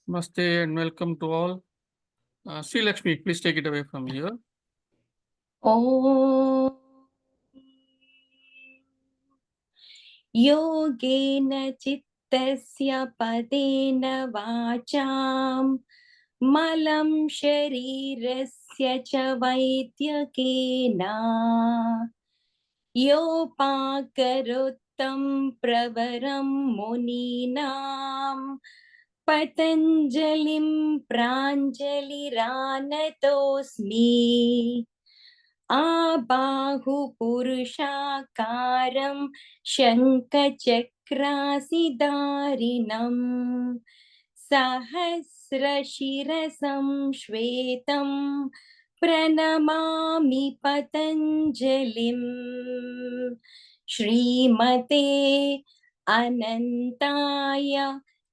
Namaste and welcome to all. Sri Lakshmi, please take it away from here. ॐ योगेन चित्तस्य पदेन वाचां मलं शरीरस्य च वैद्यकेन योपाकरोत्तं प्रवरं मुनीनां पतञ्जलिं प्राञ्जलिरानतोऽस्मि आबाहुपुरुषाकारं शङ्खचक्रासिधारिणं सहस्रशिरसं श्वेतं प्रणमामि पतञ्जलिम् श्रीमते अनन्ताय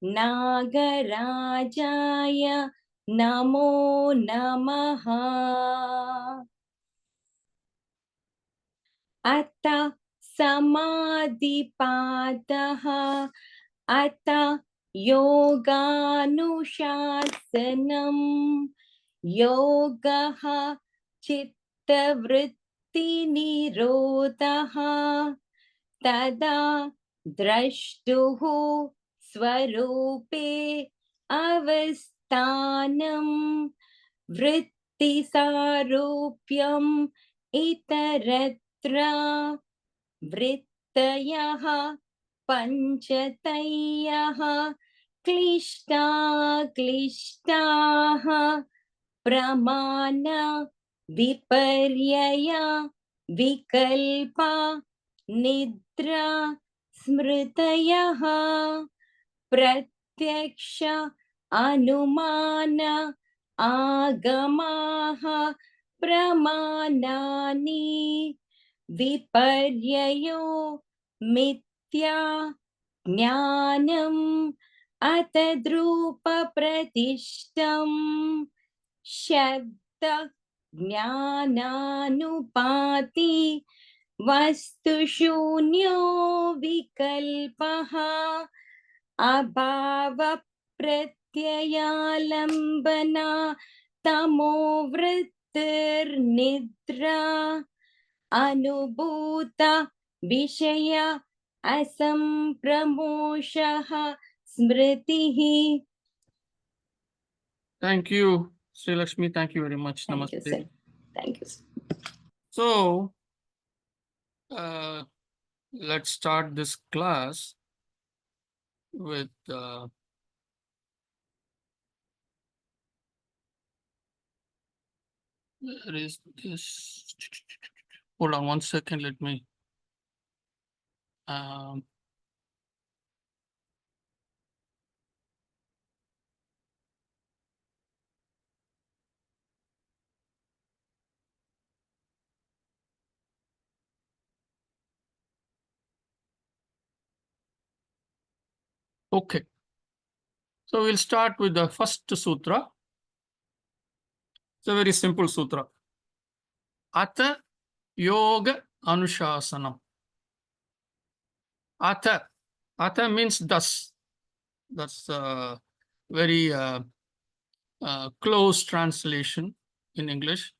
नागराजाय नमो नमः। अथ समाधिपादः अथ योगानुशासनं योगः चित्तवृत्तिनिरोधः तदा द्रष्टुः स्वरूपे अवस्थानं वृत्तिसारूप्यम् इतरत्र वृत्तयः पञ्चतयः क्लिष्टाः प्रमाण विपर्यय विकल्पा निद्रा स्मृतयः प्रत्यक्ष अनुमान आगमाः प्रमाणानि विपर्ययो मिथ्या ज्ञानम् अतद्रूपप्रतिष्ठम् शब्द ज्ञानानुपाति वस्तुशून्यो विकल्पः अभाव प्रत्ययालम्बना तमो वृत्तिर्निद्रा अनुभूत विषय असंप्रमोषः स्मृतिः. Thank you, Sri Lakshmi. Thank you very much. Thank Namaste. you, sir. Thank you, sir. So, let's start this class with where is this? Hold on one second. Let me. Okay. So we'll start with the first sutra. It's a very simple sutra. Atha Yoga Anushasanam. Atha. Atha means thus. That's a very close translation in English.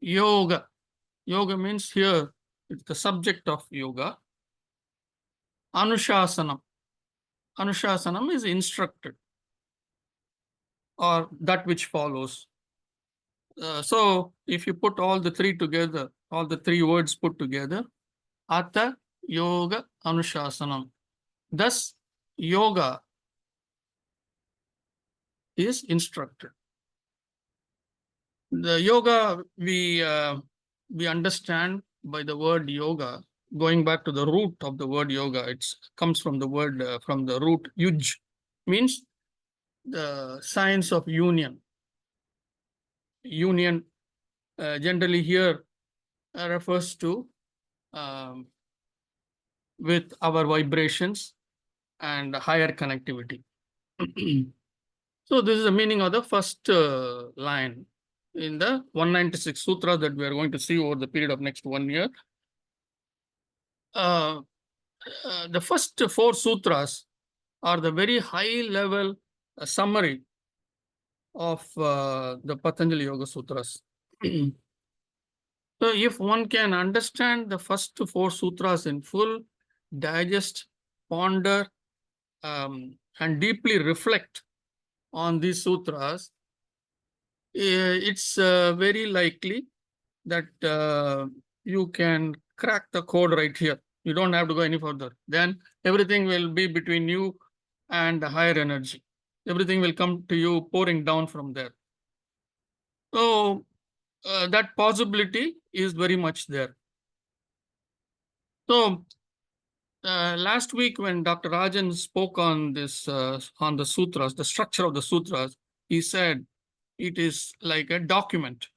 Yoga. Yoga means here, it's the subject of yoga. Anushasanam. Anushasanam is instructed or that which follows. So if you put all the three together, all the three words put together, Atha Yoga Anushasanam. Thus, yoga is instructed. The yoga we understand by the word yoga, going back to the root of the word yoga, it comes from the word, from the root yuj, means the science of union. Union generally here refers to with our vibrations and higher connectivity. So this is the meaning of the first line in the 196 sutra that we are going to see over the period of next 1 year. The first four sutras are the very high level a summary of the Patanjali Yoga Sutras. So if one can understand the first 4 sutras in full, digest, ponder, and deeply reflect on these sutras, it's very likely that you can crack the code right here. You don't have to go any further. Then everything will be between you and the higher energy. Everything will come to you pouring down from there. So that possibility is very much there. So last week when Dr. Rajan spoke on this, on the sutras, the structure of the sutras, he said it is like a document,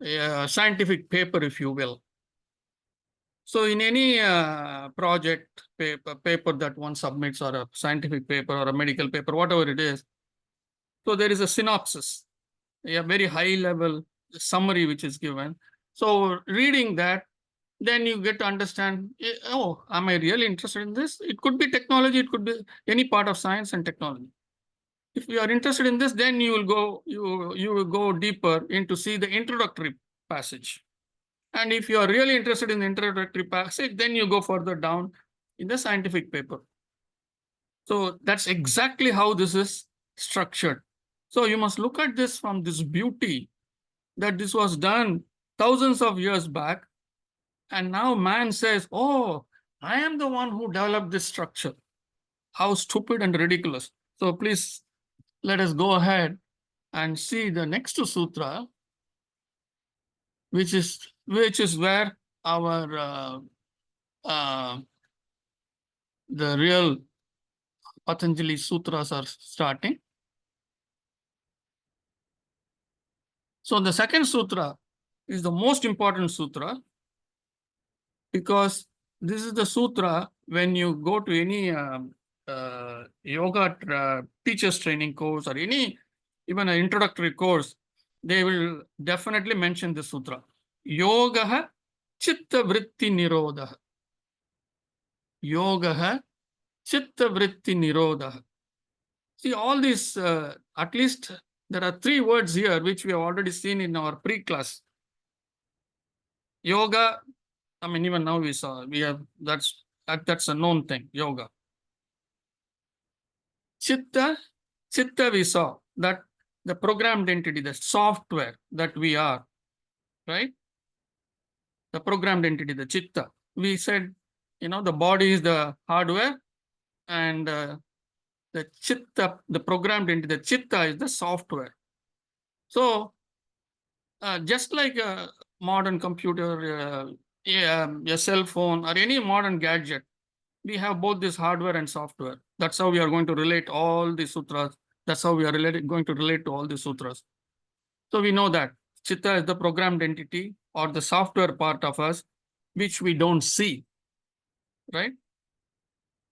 a scientific paper, if you will. So in any project paper that one submits, or a scientific paper or a medical paper, whatever it is, so there is a synopsis, a very high level summary which is given. So reading that, then you get to understand, oh, am I really interested in this? It could be technology, it could be any part of science and technology. If you are interested in this, then you will go deeper into see the introductory passage. And if you are really interested in the introductory passage, then you go further down in the scientific paper. So that's exactly how this is structured. So you must look at this from this beauty that this was done thousands of years back. And now man says, oh, I am the one who developed this structure. How stupid and ridiculous. So please let us go ahead and see the next sutra, which is where our the real Patanjali sutras are starting. So the second sutra is the most important sutra, because this is the sutra when you go to any yoga teachers training course or any even an introductory course, they will definitely mention this sutra. Yoga chitta vritti nirodha. Yoga chitta vritti nirodha. See, all these, at least there are 3 words here which we have already seen in our pre-class. Yoga, I mean, even now we saw, that's a known thing, yoga. Chitta we saw that the programmed entity, the software that we are, right? The programmed entity, the chitta. We said, the body is the hardware, and the chitta, the programmed entity, the chitta is the software. So just like a modern computer, a cell phone, or any modern gadget, we have both this hardware and software. That's how we are going to relate all the sutras. That's how we are going to relate to all the sutras. So we know that Chitta is the programmed entity or the software part of us, which we don't see, right?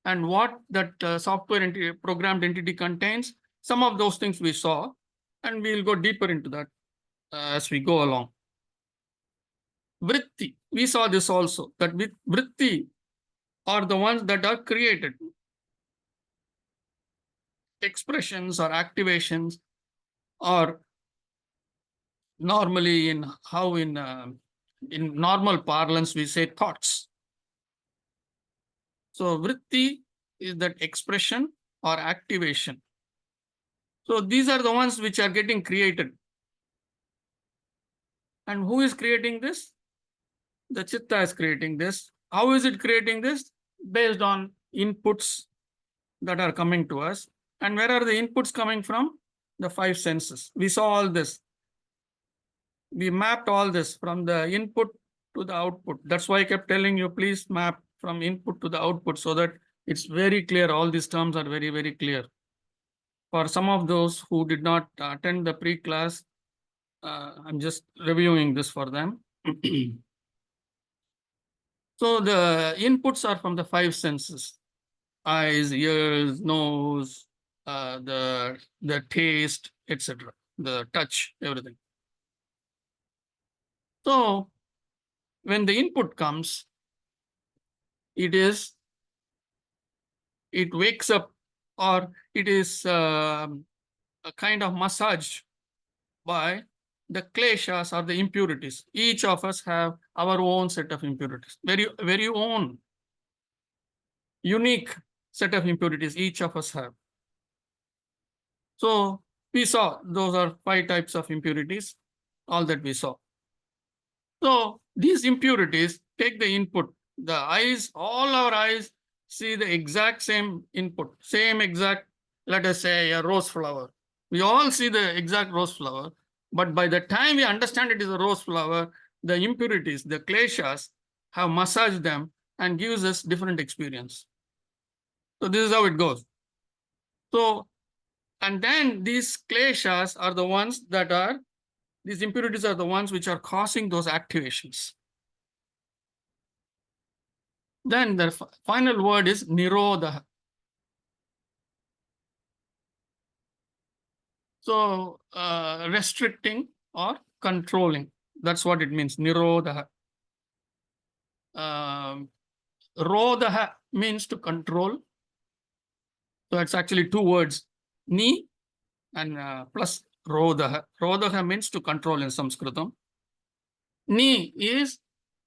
And what that software entity, programmed entity contains, some of those things we saw, and we'll go deeper into that as we go along. Vritti, we saw this also, that with vritti are the ones that are created. Expressions or activations, or normally in normal parlance we say thoughts. So vritti is that expression or activation. So these are the ones which are getting created. And who is creating this? The chitta is creating this. How is it creating this? Based on inputs that are coming to us. And where are the inputs coming from? The 5 senses. We saw all this. We mapped all this from the input to the output. That's why I kept telling you, please map from input to the output so that it's very clear. All these terms are very, very clear. For some of those who did not attend the pre-class, I'm just reviewing this for them. So the inputs are from the 5 senses: eyes, ears, nose, the taste, etc., the touch, everything. So when the input comes, it wakes up or it is a kind of massage by the kleshas or the impurities. Each of us have our own set of impurities, very own, unique set of impurities each of us have. So we saw those are 5 types of impurities, all that we saw. So these impurities take the input. The eyes, all our eyes see the exact same input, same exact, let us say a rose flower. We all see the exact rose flower, but by the time we understand it is a rose flower, the impurities, the kleshas, have massaged them and gives us different experience. So this is how it goes. So, and then these kleshas are the ones that are, these impurities are the ones which are causing those activations. Then the final word is nirodha. So restricting or controlling. That's what it means, nirodha. Rodha means to control. So it's actually 2 words, ni and plus rodha. Rodha means to control in Sanskritam. Ni is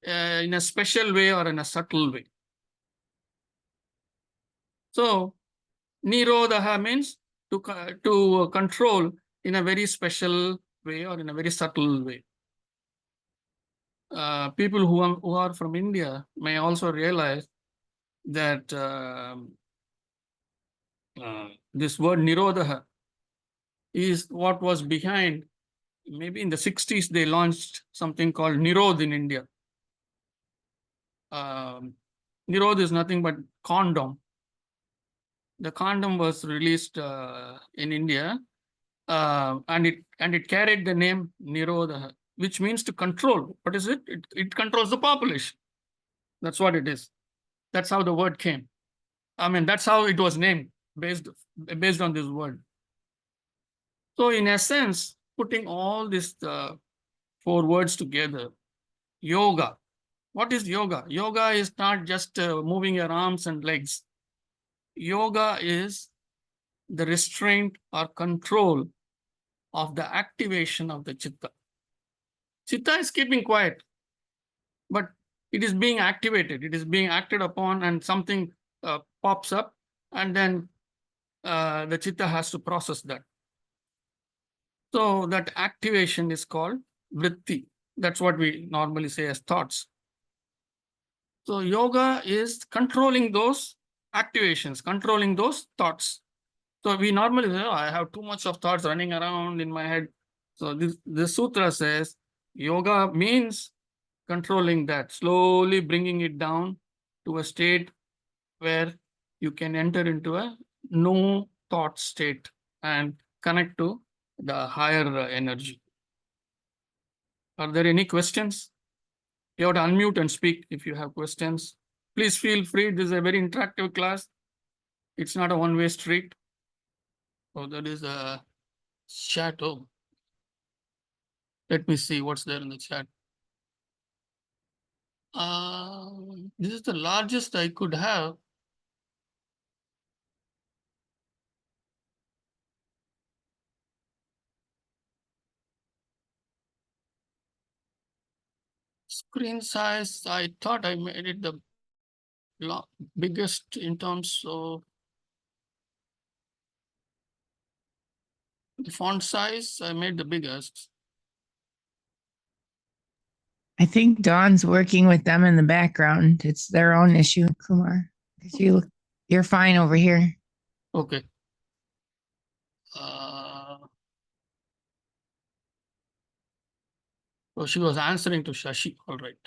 in a special way or in a subtle way. So nirodha means to control in a very special way or in a very subtle way. People who are from India may also realize that this word nirodha is what was behind. Maybe in the 60s, they launched something called Nirod in India. Nirod is nothing but condom. The condom was released in India, and it carried the name Nirodha, which means to control. What is it? It controls the population. That's what it is. That's how the word came. I mean, that's how it was named, based on this word. So in essence, putting all these 4 words together, yoga. What is yoga? Yoga is not just moving your arms and legs. Yoga is the restraint or control of the activation of the chitta. Chitta is keeping quiet, but it is being activated. It is being acted upon, and something pops up, and then the chitta has to process that. So that activation is called vritti. That's what we normally say as thoughts. So yoga is controlling those activations, controlling those thoughts. So we normally say, oh, I have too much of thoughts running around in my head. So this sutra says yoga means controlling that, slowly bringing it down to a state where you can enter into a no thought state and connect to the higher energy. Are there any questions? You have to unmute and speak if you have questions. Please feel free. This is a very interactive class. It's not a one-way street. Oh, that is a chat. Oh, let me see what's there in the chat. This is the largest I could have. Screen size, I thought I made it the biggest in terms of the font size. I made the biggest. I think Dawn's working with them in the background. It's their own issue, Kumar. You're fine over here. Okay. So she was answering to Shashi. All right.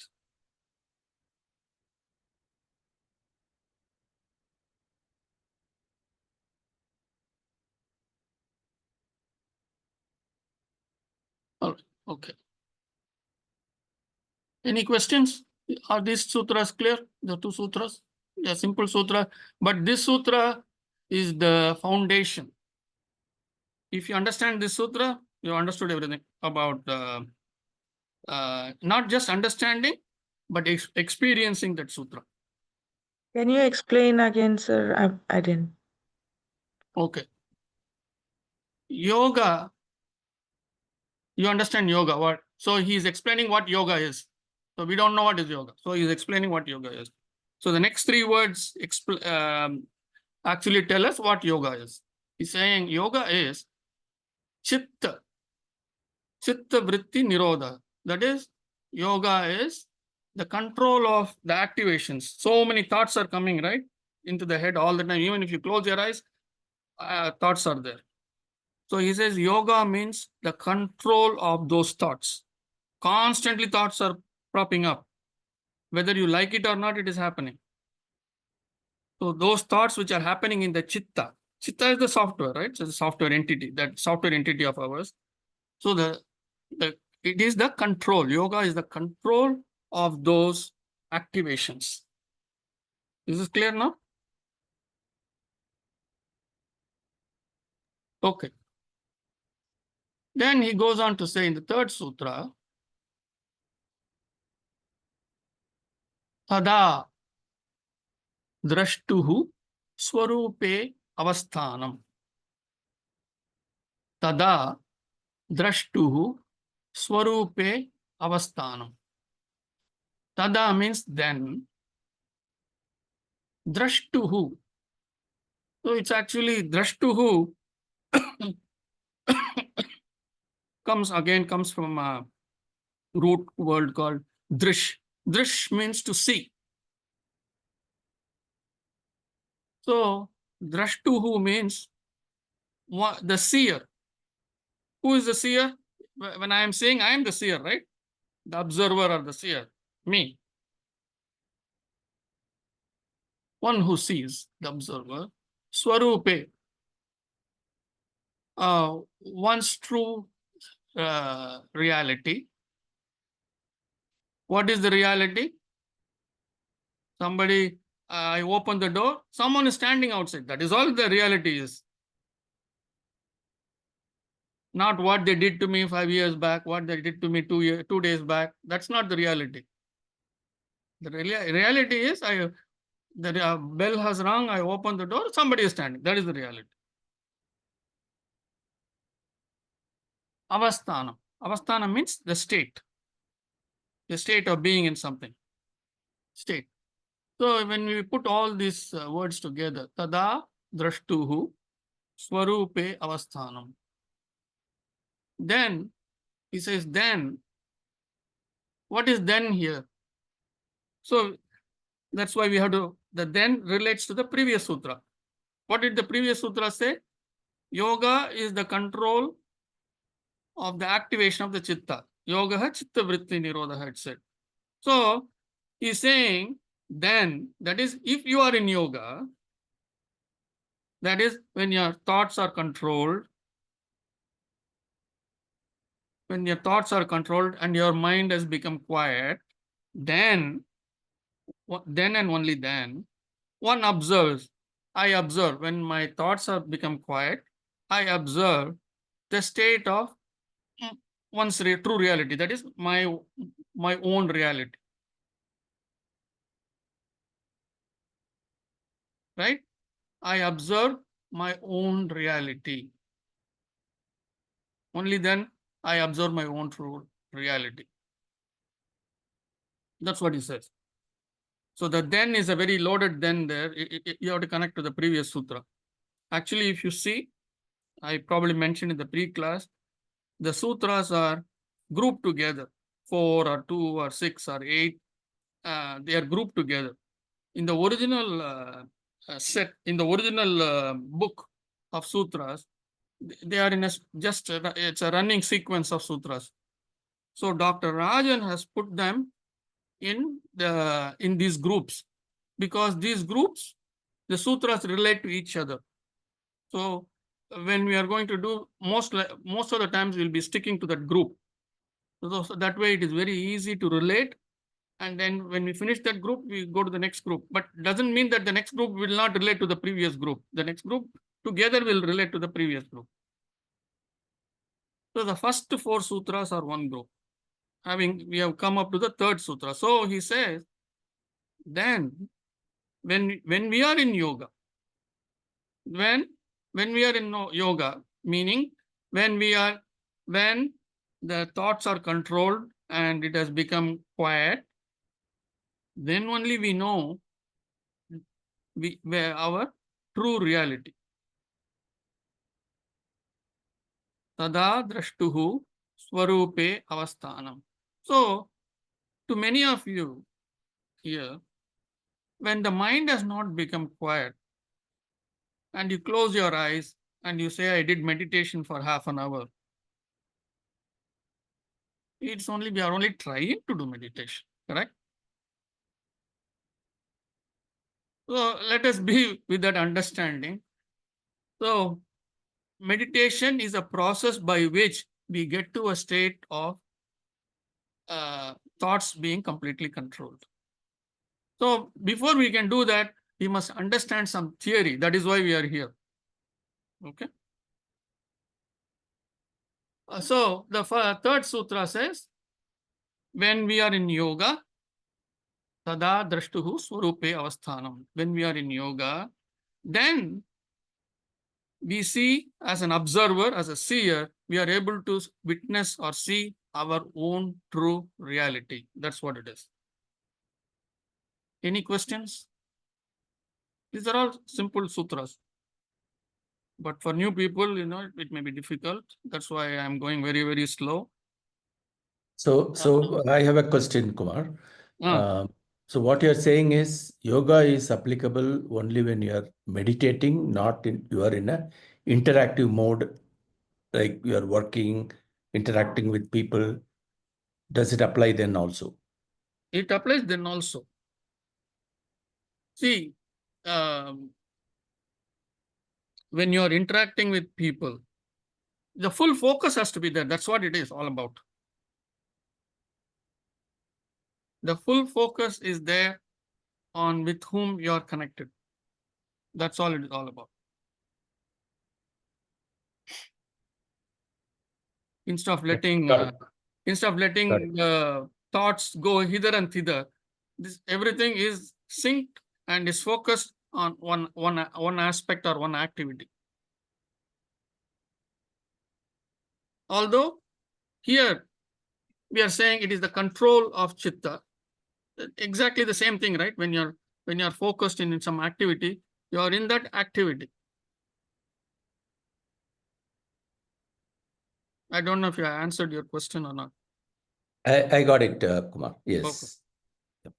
All right. Okay. Any questions? Are these sutras clear? The 2 sutras? The simple sutra. But this sutra is the foundation. If you understand this sutra, you understood everything about not just understanding, but experiencing that sutra. Can you explain again, sir? I didn't. Okay. Yoga, you understand yoga, what? So he's explaining what yoga is. So we don't know what is yoga. So he's explaining what yoga is. So the next three words actually tell us what yoga is. He's saying yoga is chitta, chitta vritti nirodha. That is, yoga is the control of the activations. So many thoughts are coming, right, into the head all the time. Even if you close your eyes, thoughts are there. So he says yoga means the control of those thoughts. Constantly thoughts are propping up. Whether you like it or not, it is happening. So those thoughts which are happening in the chitta, chitta is the software, right? It's a software entity, that software entity of ours. So it is the control. Yoga is the control of those activations. Is this clear now? Okay. Then he goes on to say in the third sutra, tada drashtuhu swarupe avasthanam. Tada drashtuhu swarupe avasthanam. Tada means then. Drashtuhu. So it's actually drashtuhu comes from a root word called drish. Drish means to see. So drashtuhu means the seer. Who is the seer? When I am saying, I am the seer, right? The observer or the seer, me. One who sees, the observer. Swarupe, one's true reality. What is the reality? Somebody, I open the door, someone is standing outside. That is all the reality is. Not what they did to me 5 years back, what they did to me 2 days back. That's not the reality. The reality is, the bell has rung, I open the door, somebody is standing. That is the reality. Avasthanam. Avasthanam means the state of being in something. State. So when we put all these words together, tada drashtuhu swarupe avasthanam. Then, he says, then, what is then here? So that's why we have to, the then relates to the previous sutra. What did the previous sutra say? Yoga is the control of the activation of the chitta. Yoga chitta vritti nirodha, it said. So he's saying, then, that is, if you are in yoga, that is when your thoughts are controlled, when your thoughts are controlled and your mind has become quiet, then and only then, one observes. I observe when my thoughts have become quiet, I observe the state of one's true reality, that is my own reality. Right? I observe my own reality. Only then I observe my own true reality. That's what he says. So the then is a very loaded then there. You have to connect to the previous sutra. Actually, if you see, I probably mentioned in the pre-class, the sutras are grouped together, 4 or 2 or 6 or 8. They are grouped together. In the original set, in the original book of sutras, they are in it's a running sequence of sutras. So Dr. Rajan has put them in these groups, because these groups, the sutras relate to each other. So when we are going to do, most of the times we'll be sticking to that group. So that way it is very easy to relate. And then when we finish that group, we go to the next group. But doesn't mean that the next group will not relate to the previous group. The next group together will relate to the previous group. So the first 4 sutras are one group. We have come up to the third sutra. So he says, then when we are in yoga, when when we are in yoga, meaning when the thoughts are controlled and it has become quiet, then only we know where our true reality. Tada drashtuhu swarupe avasthanam. So, to many of you here, when the mind has not become quiet and you close your eyes and you say, I did meditation for half an hour, it's only, we are only trying to do meditation, correct? So let us be with that understanding. So meditation is a process by which we get to a state of thoughts being completely controlled. So before we can do that, we must understand some theory. That is why we are here. Okay. So the third sutra says, when we are in yoga, tada drashtuhu swarupe avasthanam. When we are in yoga, then we see as an observer, as a seer, we are able to witness or see our own true reality. That's what it is. Any questions? These are all simple sutras. But for new people, it may be difficult. That's why I'm going very, very slow. So I have a question, Kumar. Uh, So what you're saying is yoga is applicable only when you are meditating, you are in a interactive mode, like you are working, interacting with people. Does it apply then also? it applies then also. See, when you're interacting with people, the full focus has to be there. That's what it is all about. The full focus is there on with whom you're connected. That's all it is all about. Instead of letting thoughts go hither and thither, everything is synced and is focused on one aspect or one activity. Although here we are saying it is the control of chitta. Exactly the same thing, right? When you're focused in some activity, you are in that activity. I don't know if I answered your question or not. I got it, Kumar. Yes. Okay.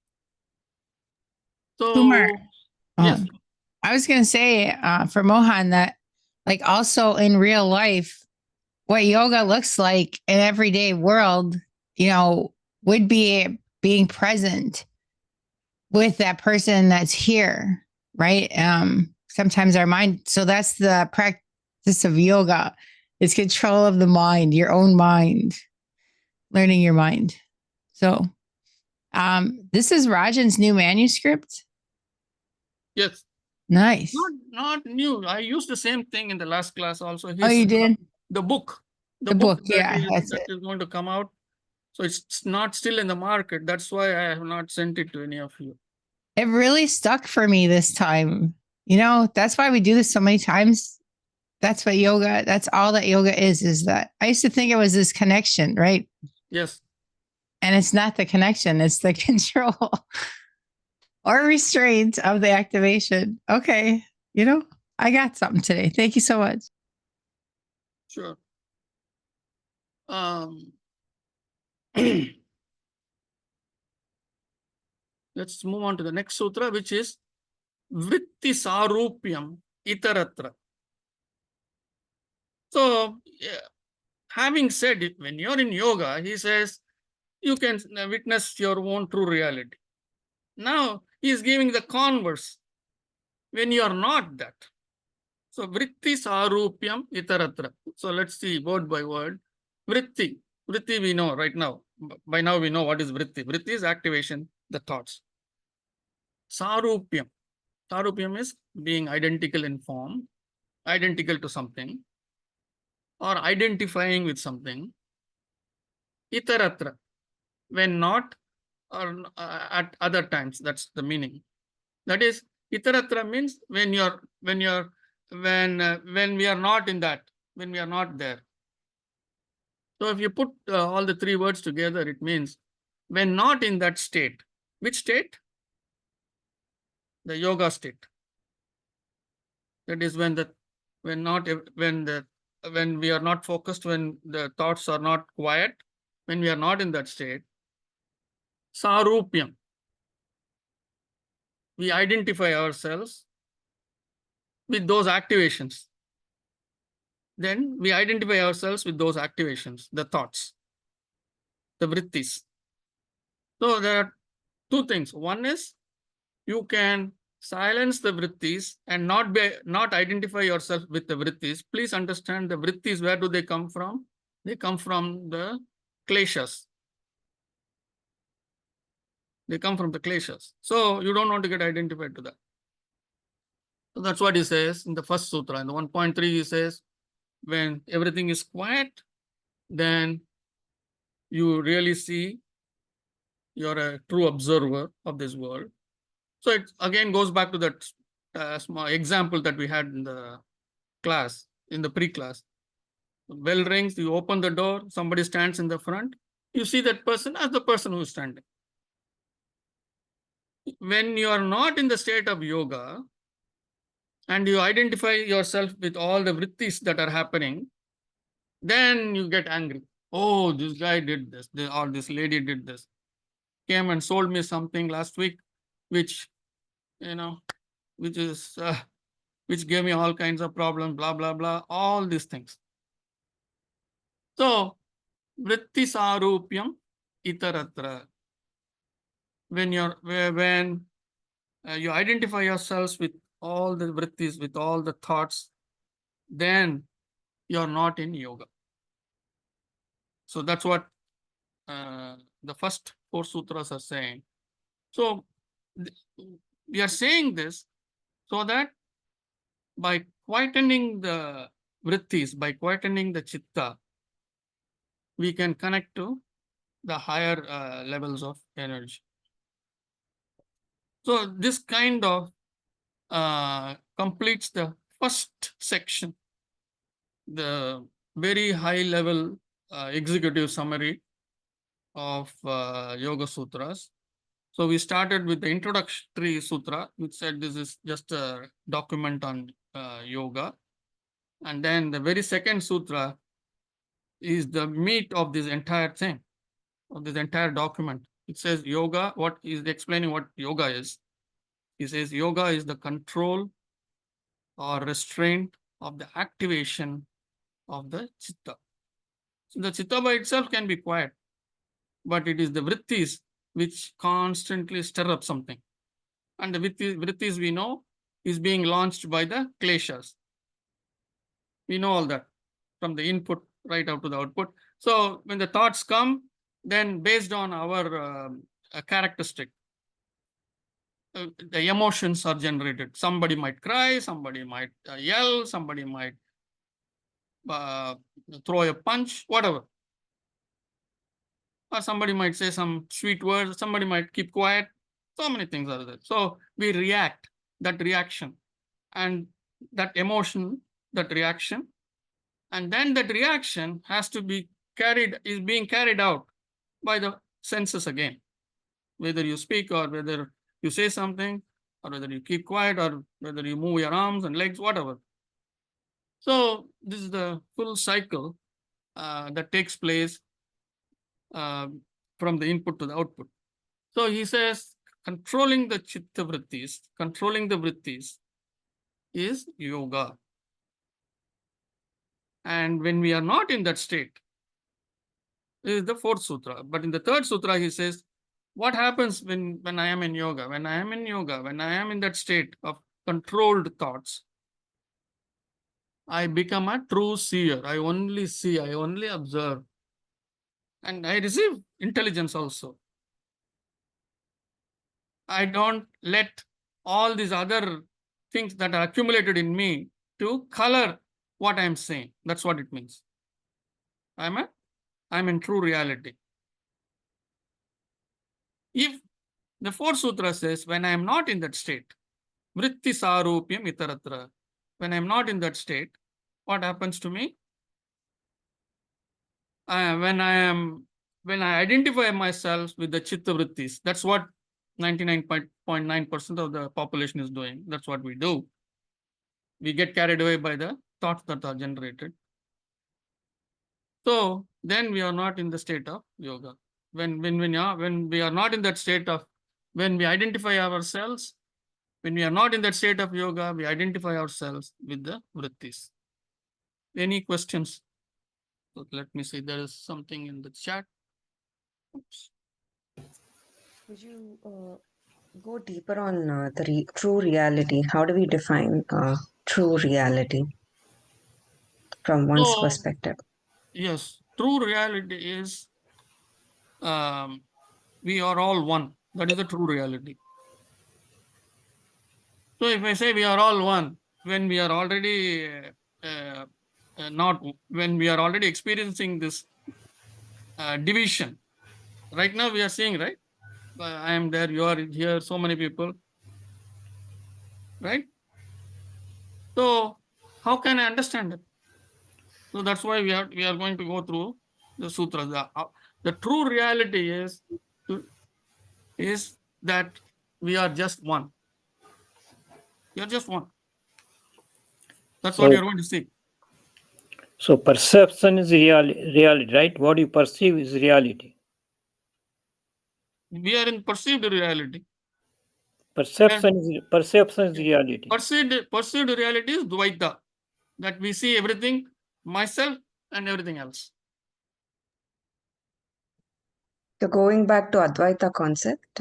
So, Kumar, yes. I was going to say for Mohan that, like, also in real life, what yoga looks like in everyday world, would be being present with that person that's here, right? Sometimes our mind, so that's the practice of yoga. It's control of the mind, your own mind, learning your mind. So this is Rajan's new manuscript. Yes. Nice. Not new. I used the same thing in the last class also. Oh, you did? The book. The book, that yeah, is going to come out. So it's not still in the market. That's why I have not sent it to any of you. It really stuck for me this time. That's why we do this so many times. That's what yoga, that's all that yoga is that I used to think it was this connection, right? Yes. And it's not the connection, it's the control or restraint of the activation. Okay. I got something today. Thank you so much. Sure. Let's move on to the next sutra, which is Vritti Sarupyam Itaratra. So, having said it, when you're in yoga, he says, you can witness your own true reality. Now, he is giving the converse. When you are not that. So, Vritti Sarupyam Itaratra. So, let's see word by word. Vritti. Vritti we know right now. By now we know what is Vritti. Vritti is activation, the thoughts. Sarupyam. Sarupyam is being identical in form, identical to something, or identifying with something. Itaratra. When not, or at other times. That's the meaning. That is, Itaratra means when you're when we are not in that, when we are not there. So if you put all the three words together, it means when not in that state. Which state? The yoga state. That is when when we are not focused, when the thoughts are not quiet, when we are not in that state. Sarupyam. We identify ourselves with those activations. Then we identify ourselves with those activations, the thoughts, the vrittis. So there are two things. One is you can silence the vrittis and not identify yourself with the vrittis. Please understand the vrittis, where do they come from? They come from the kleshas. They come from the kleshas. So you don't want to get identified to that. So that's what he says in the first sutra. In the 1.3, he says, when everything is quiet, then you really see you're a true observer of this world. So it again goes back to that small example that we had in the class, in the pre-class. Bell rings, you open the door, somebody stands in the front, you see that person as the person who is standing. When you are not in the state of yoga and you identify yourself with all the vrittis that are happening, then you get angry. Oh, this guy did this, or this lady did this. Came and sold me something last week, which, which is, which gave me all kinds of problems, blah, blah, blah, all these things. So, vritti sarupyam itaratra. When you identify yourselves with all the vrittis, with all the thoughts, then you're not in yoga. So that's what the first four sutras are saying. So we are saying this so that by quietening the vrittis, by quietening the chitta, we can connect to the higher levels of energy. So this kind of completes the first section, the very high level executive summary of Yoga Sutras. So we started with the introductory sutra, which said this is just a document on yoga. And then the very second sutra is the meat of this entire thing, of this entire document. It says yoga, what is explaining what yoga is. He says yoga is the control or restraint of the activation of the chitta. So the chitta by itself can be quiet, but it is the vrittis which constantly stir up something. And the vrittis we know is being launched by the kleshas. We know all that from the input right out to the output. So when the thoughts come, then based on our characteristic, the emotions are generated. Somebody might cry, somebody might yell, somebody might throw a punch, whatever. Or somebody might say some sweet words, somebody might keep quiet. So many things are there. So we react, that reaction, and that emotion, that reaction, and then that reaction has to be is being carried out by the senses again. Whether you speak or whether you say something, or whether you keep quiet, or whether you move your arms and legs, whatever. So this is the full cycle that takes place from the input to the output. So he says, controlling the chitta vrittis, controlling the vrittis is yoga. And when we are not in that state, this is the fourth sutra. But in the third sutra, he says, what happens when I am in yoga? When I am in yoga, when I am in that state of controlled thoughts, I become a true seer. I only see, I only observe. And I receive intelligence also. I don't let all these other things that are accumulated in me to color what I'm saying. That's what it means. I'm in true reality. If the fourth sutra says, when I am not in that state, vritti sarupyam itaratra, when I'm not in that state, what happens to me? When I identify myself with the chitta vrittis, that's what 99.9% of the population is doing. That's what we do. We get carried away by the thoughts that are generated. So then we are not in the state of yoga. When we are not in that state of, when we identify ourselves, when we are not in that state of yoga, we identify ourselves with the vrittis. Any questions? So let me see, there is something in the chat. Oops. Would you go deeper on the true reality? How do we define true reality from one's So, perspective? yes, true reality is we are all one. That is the true reality. So if I say we are all one, when we are already not, when we are already experiencing this division, right now we are seeing, right? I am there, you are here, so many people, right? So how can I understand it? So that's why we are going to go through the sutras. The true reality is that we are just one. You are just one. That's what So, you are going to see. so perception is reality, right? What you perceive is reality. We are in perceived reality. Perception is reality. Perceived reality is Dvaita, that we see everything, myself and everything else. So going back to Advaita concept,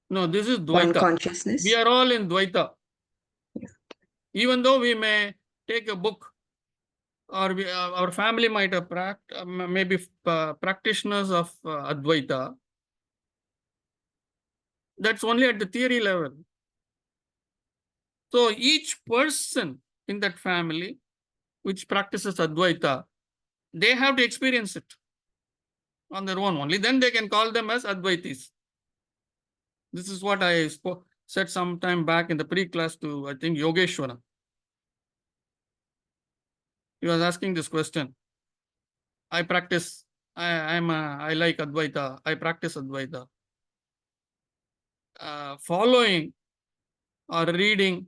No, this is one Dvaita. consciousness. We are all in Dvaita. Yeah. Even though we may take a book, or our family might have maybe practitioners of Advaita, that's only at the theory level. So each person in that family which practices Advaita, they have to experience it on their own. Only then they can call them as Advaitis. This is what I said some time back in the pre-class to, I think, Yogeshwara. He was asking this question. I practice, I like Advaita, I practice Advaita. Following or reading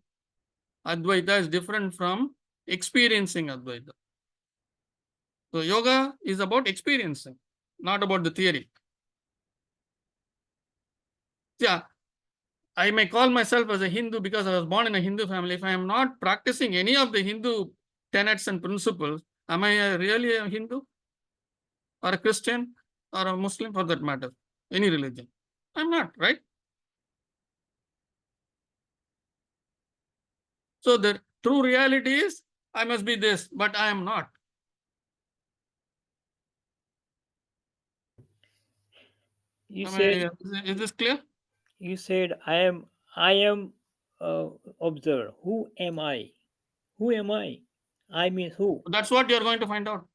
Advaita is different from experiencing Advaita. So yoga is about experiencing, not about the theory. Yeah, I may call myself as a Hindu because I was born in a Hindu family. If I am not practicing any of the Hindu tenets and principles, am I really a Hindu or a Christian or a Muslim for that matter? Any religion? I'm not, right? So the true reality is I must be this, but I am not. You Am said is this clear? I am observer. Who am I? Who am I? I means who? That's what you're going to find out.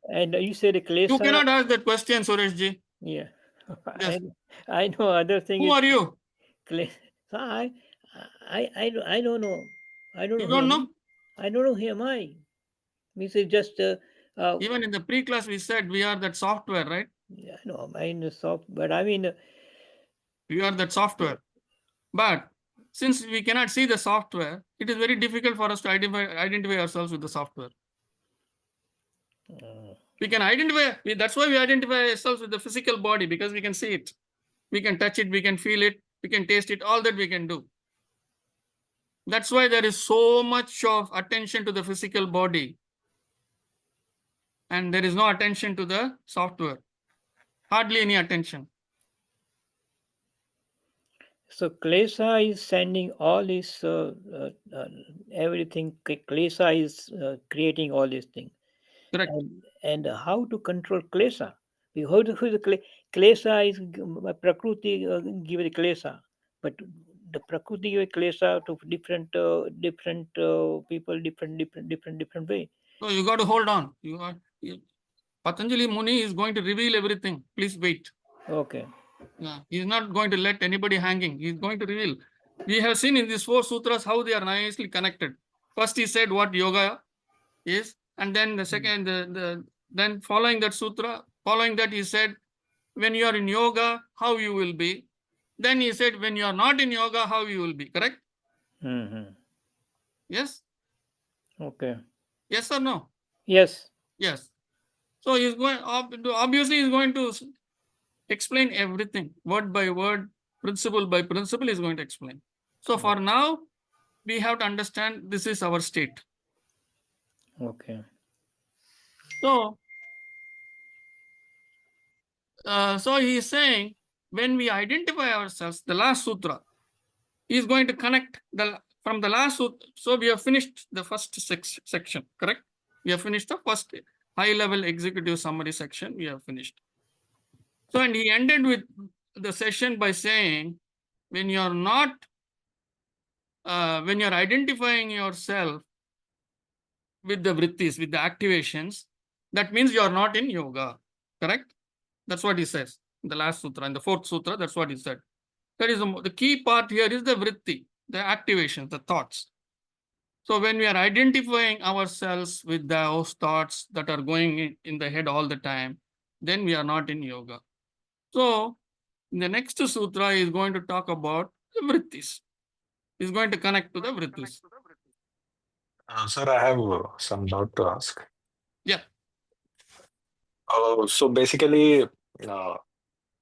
And you said You Klesa. cannot ask that question, Sureshji. Yeah. Yes. I know other thing Who is are you? So I don't know. I don't know You who don't am know? I don't know who am I. Means it's just Even in the pre-class, we said we are that software, right? I know mine is soft, but I mean We are that software. But since we cannot see the software, it is very difficult for us to identify ourselves with the software. We can identify, that's why we identify ourselves with the physical body, because we can see it. We can touch it, we can feel it, we can taste it, all that we can do. That's why there is so much of attention to the physical body. And there is no attention to the software. Hardly any attention. so Klesa is sending all this everything. Klesa is creating all these things. Correct. And how to control Klesa? How to Klesa is Prakruti give the Klesa, but the Prakriti give Klesa to different people, different way. So you got to hold on. Patanjali Muni is going to reveal everything. Please wait. Okay. Yeah, he's not going to let anybody hanging. He's going to reveal. We have seen in these 4 sutras how they are nicely connected. First, he said what yoga is, and then the second, then following that sutra, following that, he said, when you are in yoga, how you will be. Then he said, when you are not in yoga, how you will be. Correct? Mm-hmm. Yes? Okay. Yes or no? Yes. Yes. So he's going, obviously, he's going to explain everything, word by word, principle by principle, is going to explain. So for now, we have to understand this is our state. Okay. So, so he is saying, when we identify ourselves, the last sutra, he is going to connect from the last sutra. So we have finished the first section, correct? We have finished the first high-level executive summary section. We have finished. So, and he ended with the session by saying, when you are not, when you are identifying yourself with the vrittis, with the activations, that means you are not in yoga, correct? That's what he says in the last sutra, in the 4th sutra, that's what he said. That is the key part here is the vritti, the activations, the thoughts. So when we are identifying ourselves with those thoughts that are going in the head all the time, then we are not in yoga. So in the next sutra is going to talk about the vrittis. He's going to connect to the vrittis. Sir, I have some doubt to ask. Yeah. So basically,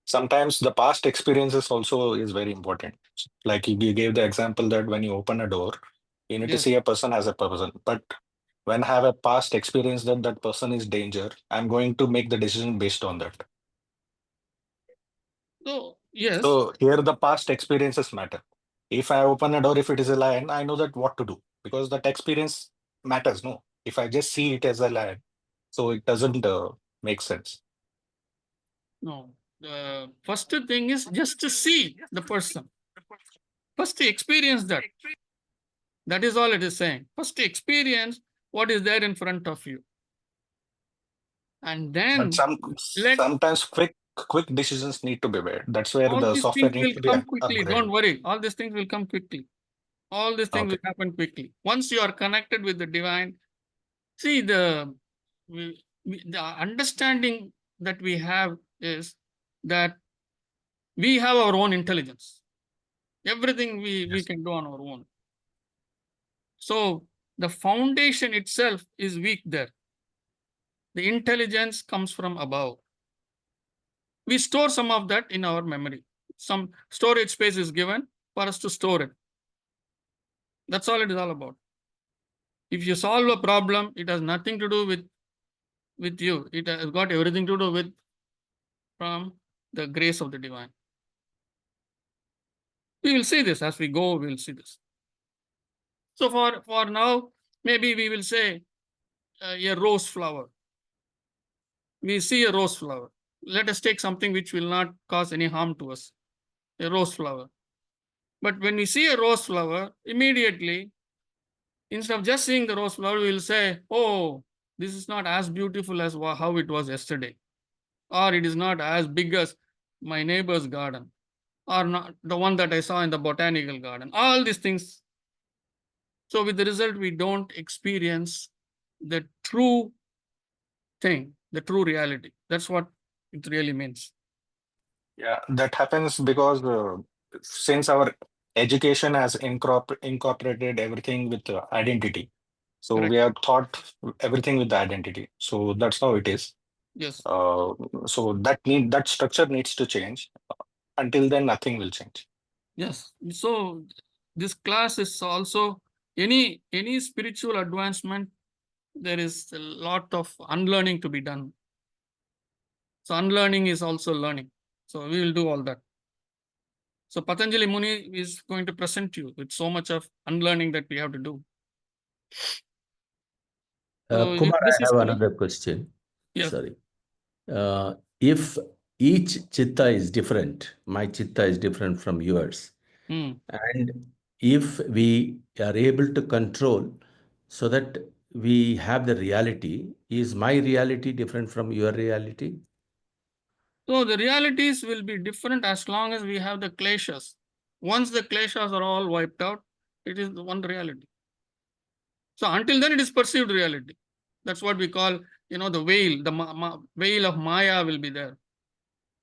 sometimes the past experiences also is very important. Like you gave the example that when you open a door, you need to Yes. see a person as a person. But when I have a past experience that that person is danger, I'm going to make the decision based on that. So yes. So here the past experiences matter. If I open a door, if it is a lion, I know that what to do because that experience matters. No, if I just see it as a lion, so it doesn't make sense. No. The first thing is just to see the person. First to experience that. That is all it is saying. First to experience what is there in front of you. And But then let sometimes quick decisions need to be made. That's where all the these software things needs will to be come quickly. upgraded. Don't worry. All these things will come quickly. All these things Okay. will happen quickly. Once you are connected with the divine, see the understanding that we have is that we have our own intelligence. Everything we Yes. can do on our own. So the foundation itself is weak there. The intelligence comes from above. We store some of that in our memory. Some storage space is given for us to store it. That's all it is all about. If you solve a problem, it has nothing to do with you. It has got everything to do with from the grace of the divine. We will see this as we go. We will see this. So for now, maybe we will say a rose flower. We see a rose flower. Let us take something which will not cause any harm to us. A rose flower. But when we see a rose flower, immediately, instead of just seeing the rose flower, we will say, oh, this is not as beautiful as how it was yesterday. Or it is not as big as my neighbor's garden. Or not the one that I saw in the botanical garden. All these things. So with the result, we don't experience the true thing, the true reality. That's what it really means. Yeah, that happens because since our education has incorporated everything with identity, so Correct. we have taught everything with the identity. So that's how it is. Yes. So that structure needs to change. Until then, nothing will change. Yes. So this class is also any spiritual advancement, there is a lot of unlearning to be done. So unlearning is also learning. So we will do all that. So Patanjali Muni is going to present you with so much of unlearning that we have to do. So Kumar, this I is have clear? another question. Yes. Sorry. If each chitta is different, my chitta is different from yours, Hmm. and if we are able to control so that we have the reality, is my reality different from your reality? So the realities will be different as long as we have the kleshas. Once the kleshas are all wiped out, it is the one reality. So until then, it is perceived reality. That's what we call, the veil. The veil of Maya will be there.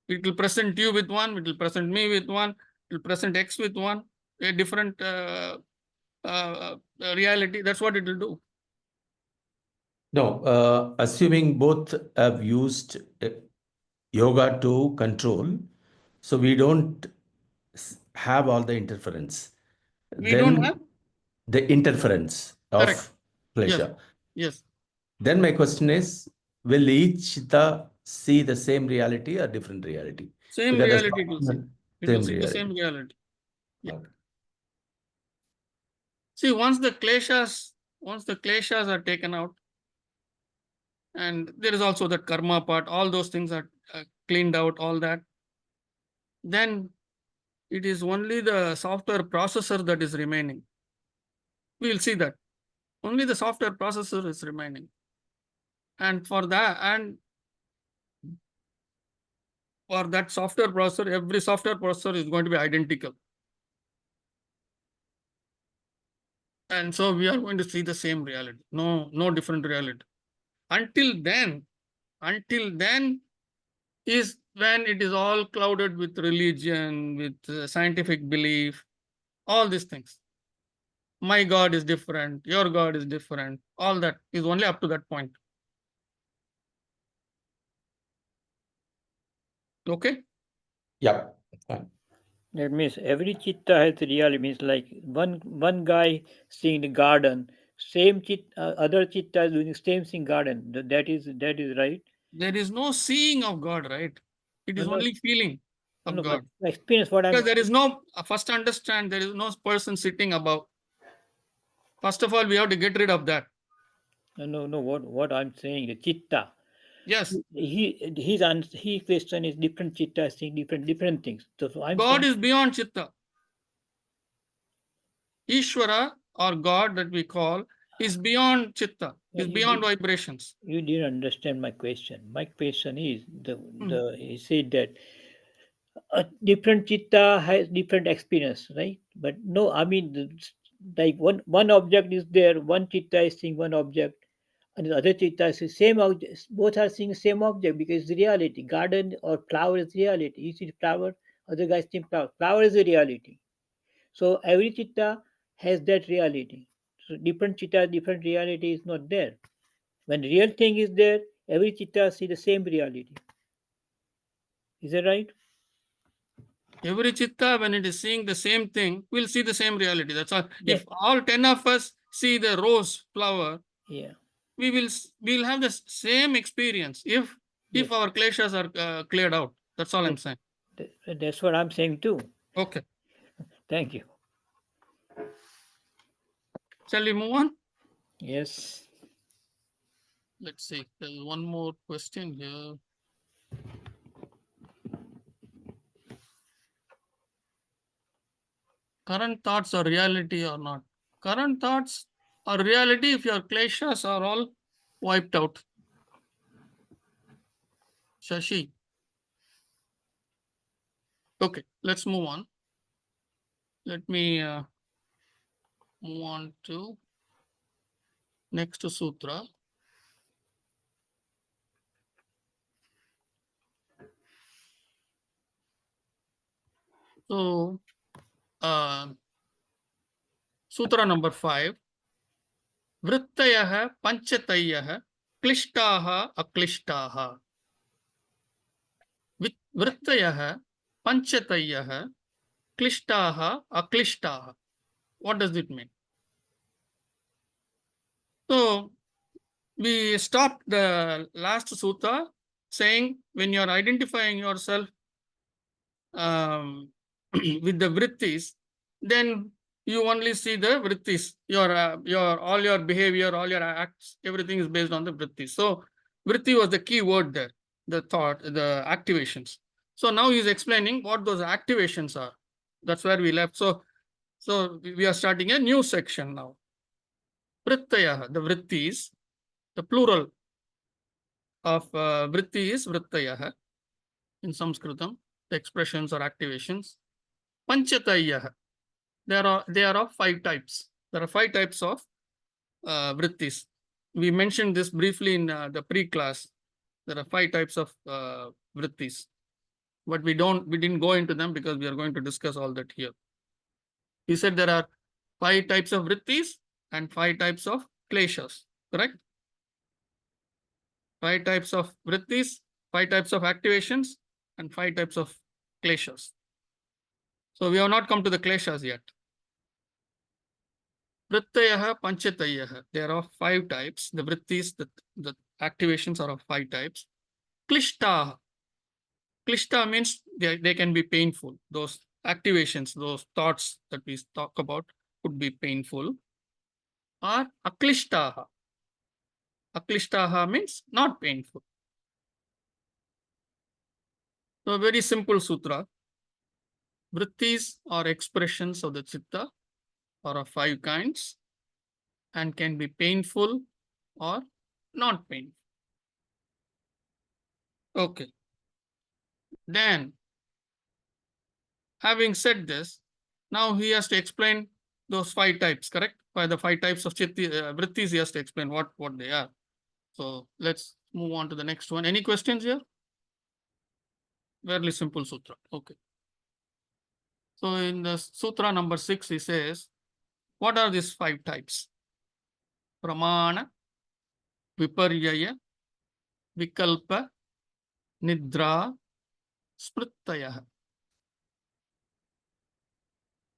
It will present you with one. It will present me with one. It will present X with one. A different reality. That's what it will do. No, assuming both have used yoga to control, so we don't have all the interference. We don't have. The interference Correct. of pleasure. Yes. Then my question is, will each chitta see the same reality or different reality? Same Because that's reality it will see. It will see the same reality. Yeah. Okay. See, once the kleshas are taken out, and there is also that karma part, all those things are cleaned out, all that, then it is only the software processor that is remaining. We will see that. Only the software processor is remaining. And for that software processor, every software processor is going to be identical. And so we are going to see the same reality. No different reality. Until then is when it is all clouded with religion, with scientific belief, all these things. My God is different, your God is different. All that is only up to that point. Okay? Yeah. Fine. That means every chitta has reality. Means like one guy seeing the garden, same other chitta is doing same thing garden. That is right. There is no seeing of God, right? It is No, only feeling of no, but God. experience what I'm. Because there is no, first understand, there is no person sitting above. First of all, we have to get rid of that. No. What I'm saying, the chitta. Yes, He question is different chitta seeing different things. So I'm God saying is beyond chitta. Ishvara or God that we call is beyond chitta, is beyond vibrations. you didn't understand my question. My question is Hmm. he said that a different chitta has different experience, right? But no, I mean like one object is there, one chitta is seeing one object, and the other chitta is the same object. Both are seeing the same object because it's reality. Garden or flower is reality. You see flower, other guys see flower. Flower is a reality. So every chitta has that reality. So different chitta, different reality is not there. When real thing is there, every chitta see the same reality. Is that right? Every chitta, when it is seeing the same thing, will see the same reality. That's all. Yeah. If all 10 of us see the rose flower, Yeah. we'll have the same experience if Yes. our kleshas are cleared out. That's all I'm saying. That's what I'm saying too. Okay. Thank you. Shall we move on? Yes. Let's see. There's one more question here. Current thoughts are reality or not? Current thoughts are reality if your kleshas are all wiped out. Shashi. Okay, let's move on. Let me move on to next sutra. So, sutra number 5. Vrittayah panchatayah klishtaha aklishtaha. Vrittayah panchatayah klishtaha aklishtaha. What does it mean? So, we stopped the last sutta saying when you are identifying yourself with the vrittis, then you only see the vrittis. All your behavior, all your acts, everything is based on the vrittis. So vritti was the key word there, the thought, the activations. So now he's explaining what those activations are. That's where we left. So we are starting a new section now. Vrittayah, the vrittis, the plural of vritti is vrittayah in Sanskritam, the expressions or activations. Panchatayah. They are of 5 types. There are 5 types of vrittis. We mentioned this briefly in the pre-class. There are 5 types of vrittis, but we didn't go into them because we are going to discuss all that here. He said there are 5 types of vrittis and 5 types of kleshas, correct? 5 types of vrittis, 5 types of activations, and 5 types of kleshas. So we have not come to the kleshas yet. Vrittayaha, Panchatayaha. There are 5 types. The vrittis, the activations are of 5 types. Klishtaha. Klishta means they can be painful. Those activations, those thoughts that we talk about could be painful. Or aklishtaha. Aklishtaha means not painful. So a very simple sutra. Vrittis are expressions of the chitta, are of 5 kinds and can be painful or not painful. Okay. Then, having said this, now he has to explain those 5 types, correct? By the 5 types of vrittis, he has to explain what they are. So let's move on to the next one. Any questions here? Very simple sutra. Okay. So in the sutra number 6, he says, what are these 5 types? Pramana, Viparyaya, Vikalpa, Nidra, Smrittaya.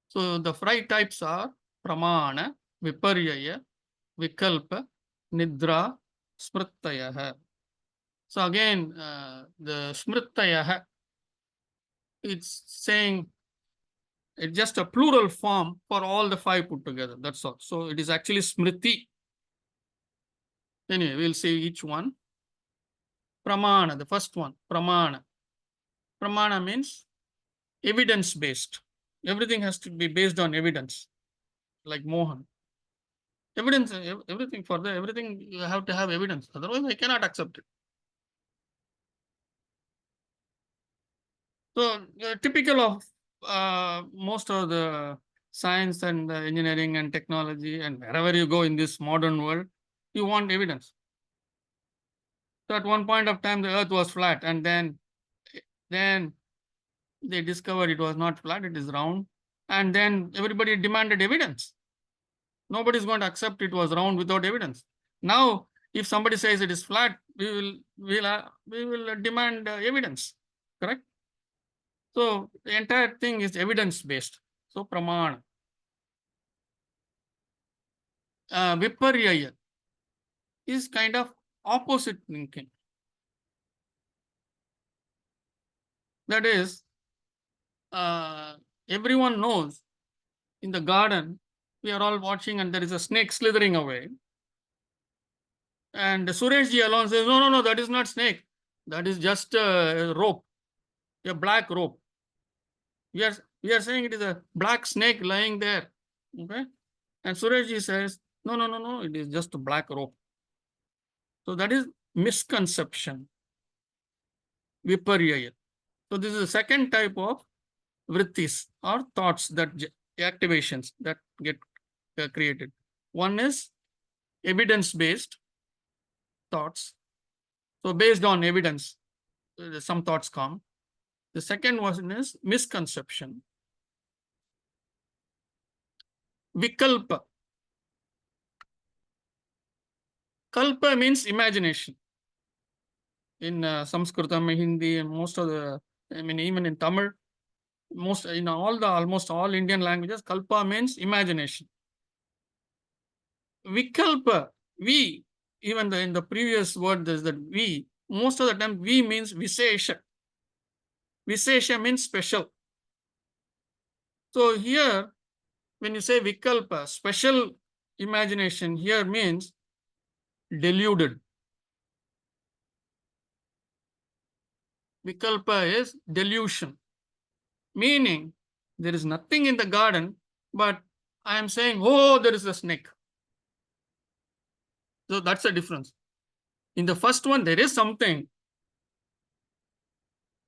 So the 5 types are Pramana, Viparyaya, Vikalpa, Nidra, Smrittaya. So again, the Smrittaya, it's saying it's just a plural form for all the 5 put together. That's all. So it is actually Smriti. Anyway, we'll see each one. Pramana, the first one, Pramana. Pramana means evidence-based. Everything has to be based on evidence, like Mohan. Evidence, everything for everything you have to have evidence. Otherwise, I cannot accept it. So typical of most of the science and engineering and technology and wherever you go in this modern world, you want evidence. So at one point of time, the earth was flat, and then they discovered it was not flat, it is round. And then everybody demanded evidence. Nobody is going to accept it was round without evidence. Now, if somebody says it is flat, we will demand evidence, correct? So the entire thing is evidence-based. So pramana. Viparyaya is kind of opposite thinking. That is, everyone knows in the garden, we are all watching and there is a snake slithering away. And Sureshji alone says, no, that is not snake. That is just a rope, a black rope. We are saying it is a black snake lying there. Okay. And Sureshji says, no, it is just a black rope. So that is misconception. Viparyaya. So this is the second type of vrittis or thoughts, that activations that get created. One is evidence-based thoughts. So based on evidence, some thoughts come. The second one is misconception. Vikalpa. Kalpa means imagination. In Sanskritam, Hindi, and most of the, even in Tamil, almost all Indian languages, kalpa means imagination. Vikalpa, we, even in the previous word, there's that we, most of the time, we means Visesha. Visesha means special. So here, when you say Vikalpa, special imagination here means deluded. Vikalpa is delusion, meaning there is nothing in the garden, but I am saying, oh, there is a snake. So that's the difference. In the first one, there is something.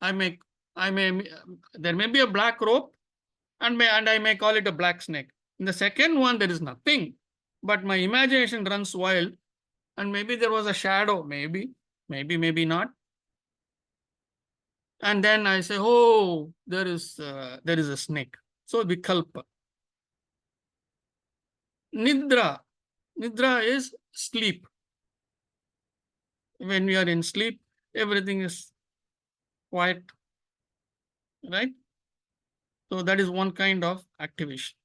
There may be a black rope, and I may call it a black snake. In the second one, there is nothing, but my imagination runs wild, and maybe there was a shadow, maybe not. And then I say, oh, there is a snake. So vikalpa. Nidra is sleep. When we are in sleep, everything is quiet, right? So that is one kind of activation.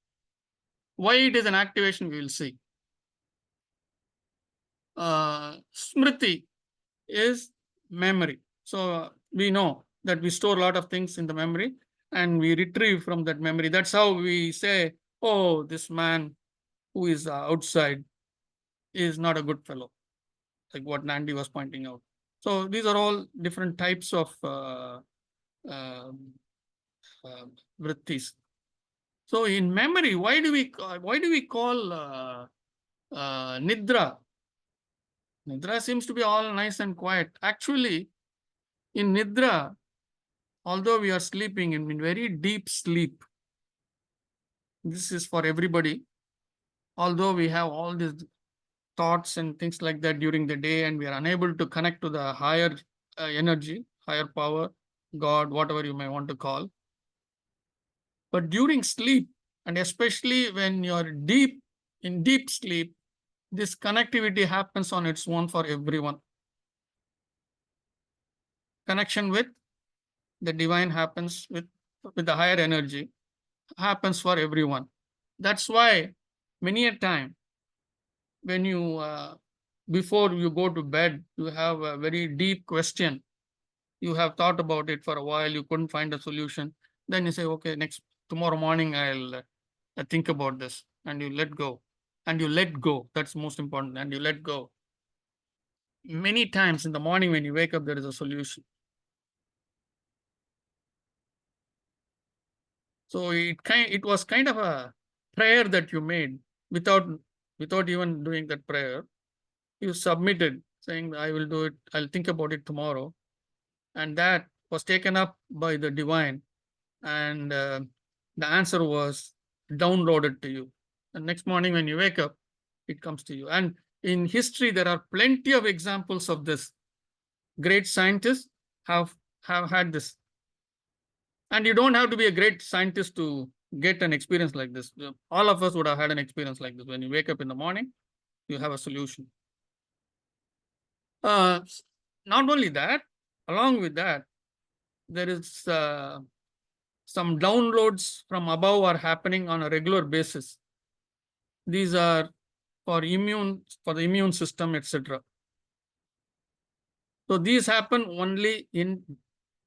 Why it is an activation, we will see. Smriti is memory. So we know that we store a lot of things in the memory and we retrieve from that memory. That's how we say, oh, this man who is outside is not a good fellow, like what Nandi was pointing out. So these are all different types of vrittis. So in memory, why do we call nidra? Nidra seems to be all nice and quiet. Actually, in nidra, although we are sleeping in very deep sleep, this is for everybody. Although we have all these thoughts and things like that during the day, and we are unable to connect to the higher energy, higher power, God, whatever you may want to call. But during sleep, and especially when you're in deep sleep, this connectivity happens on its own for everyone. Connection with the divine happens with the higher energy, happens for everyone. That's why many a time when you, before you go to bed, you have a very deep question. You have thought about it for a while, you couldn't find a solution. Then you say, okay, tomorrow morning, I'll think about this, and you let go. And you let go. That's most important. And you let go. Many times in the morning when you wake up, there is a solution. So it was kind of a prayer that you made without even doing that prayer. You submitted saying, I will do it. I'll think about it tomorrow. And that was taken up by the divine. And the answer was downloaded to you. And next morning when you wake up, it comes to you. And in history, there are plenty of examples of this. Great scientists have had this. And you don't have to be a great scientist to get an experience like this. All of us would have had an experience like this. When you wake up in the morning, you have a solution. Not only that, along with that, there is some downloads from above are happening on a regular basis. These are for the immune system, etc. So these happen only in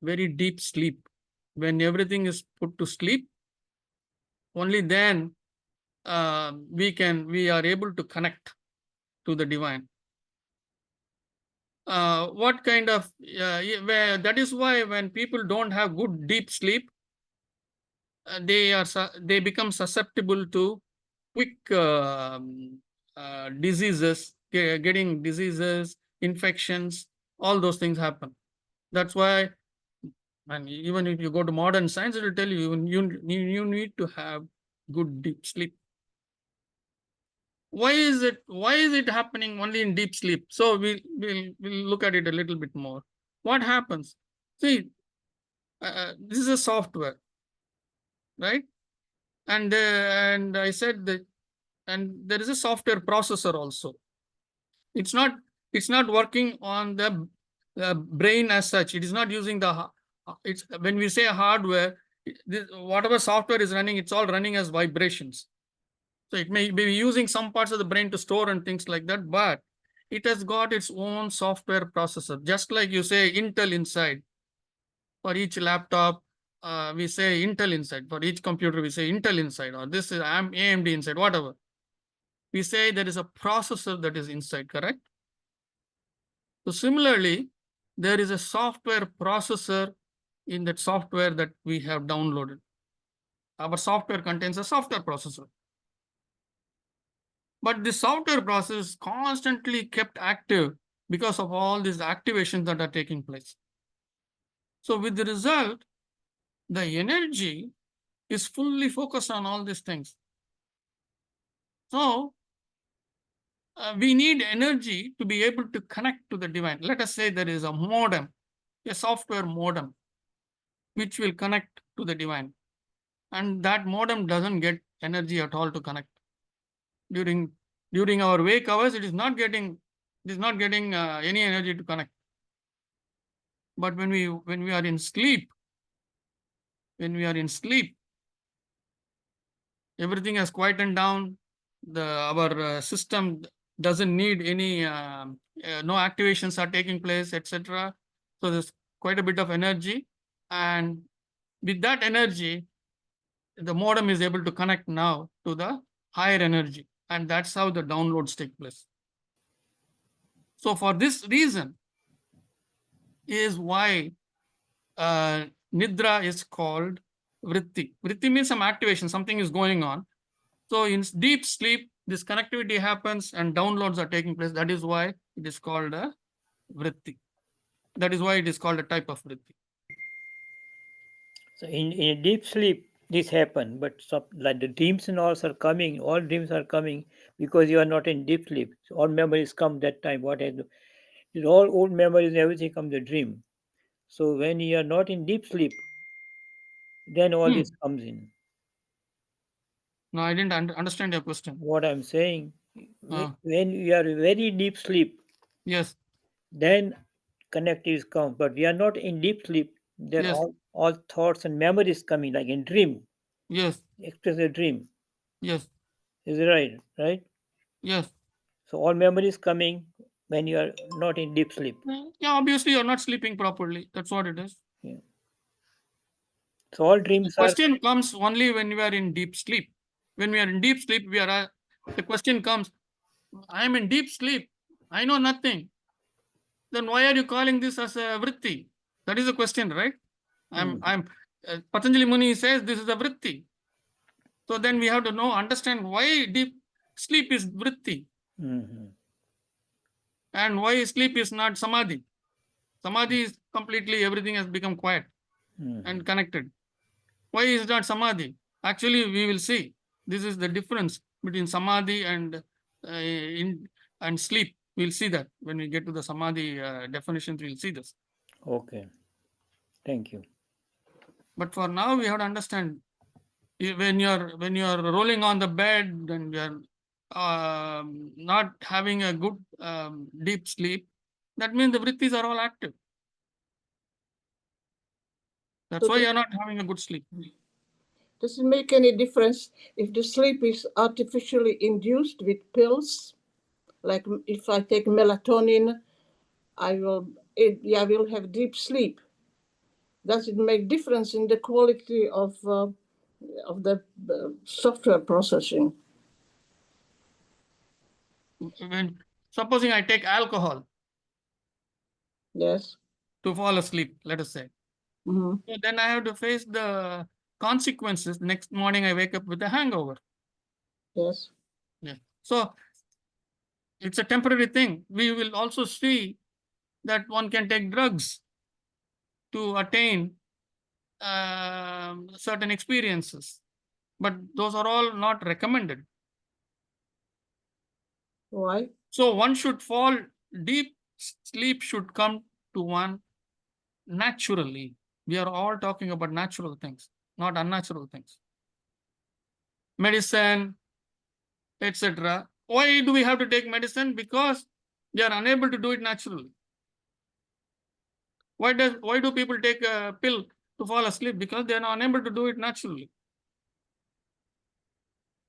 very deep sleep. When everything is put to sleep, only then we are able to connect to the divine. What kind of that is why when people don't have good deep sleep, they become susceptible to quick diseases, getting diseases, infections, all those things happen. That's why, and even if you go to modern science, it will tell you you need to have good deep sleep. Why is it happening only in deep sleep? So we'll look at it a little bit more. What happens? See, this is a software, right? And I said that, and there is a software processor also. It's not working on the brain as such. It is not using it's when we say hardware, whatever software is running, it's all running as vibrations. So it may be using some parts of the brain to store and things like that, but it has got its own software processor. Just like you say Intel inside. For each laptop, we say Intel inside. For each computer, we say Intel inside, or this is AMD inside, whatever. We say there is a processor that is inside, correct? So similarly, there is a software processor in that software that we have downloaded. Our software contains a software processor. But the software process is constantly kept active because of all these activations that are taking place. So with the result, the energy is fully focused on all these things. So we need energy to be able to connect to the divine. Let us say there is a modem, a software modem, which will connect to the divine. And that modem doesn't get energy at all to connect. During our wake hours, it is not getting any energy to connect. But when we are in sleep, everything has quietened down. Our system doesn't need any no activations are taking place, etc. So there's quite a bit of energy, and with that energy, the modem is able to connect now to the higher energy, and that's how the downloads take place. So for this reason is why Nidra is called vritti. Vritti means some activation, something is going on. So in deep sleep, this connectivity happens and downloads are taking place. That is why it is called a vritti. That is why it is called a type of vritti. So in deep sleep, this happen, but like the dreams and all are coming. All dreams are coming because you are not in deep sleep. So all memories come that time. What has all old memories and everything comes a dream. So when you are not in deep sleep, then all this comes in. No, I didn't understand your question. What I'm saying, when you are very deep sleep, yes, then connectivities come. But we are not in deep sleep. There yes, are all thoughts and memories coming like in dream. yes, Express a dream. yes, Is it right? Right? yes. So all memories coming when you are not in deep sleep. Yeah, obviously you're not sleeping properly. That's what it is. Yeah. So all The dreams are. question comes only when we are in deep sleep. When we are in deep sleep, the question comes, I am in deep sleep. I know nothing. Then why are you calling this as a vritti? That is the question, right? Patanjali Muni says this is a vritti. So then we have to understand why deep sleep is vritti. Mm-hmm. And why sleep is not samadhi. Samadhi is completely, everything has become quiet and connected. Why is not samadhi? Actually, we will see. This is the difference between samadhi and sleep. We'll see that when we get to the samadhi definitions. We'll see this. Okay. Thank you. But for now, we have to understand when you're rolling on the bed and you're not having a good deep sleep, that means the vrittis are all active. That's why you're not having a good sleep. Does it make any difference if the sleep is artificially induced with pills? Like if I take melatonin, I will have deep sleep. Does it make difference in the quality of the software processing? When supposing I take alcohol, yes, to fall asleep, let us say, so then I have to face the consequences. Next morning, I wake up with a hangover. Yes. Yeah. So it's a temporary thing. We will also see that one can take drugs to attain certain experiences, but those are all not recommended. Why? So one should fall deep sleep should come to one naturally. We are all talking about natural things, not unnatural things. Medicine, etc. Why do we have to take medicine? Because we are unable to do it naturally. Why do people take a pill to fall asleep? Because they are unable to do it naturally.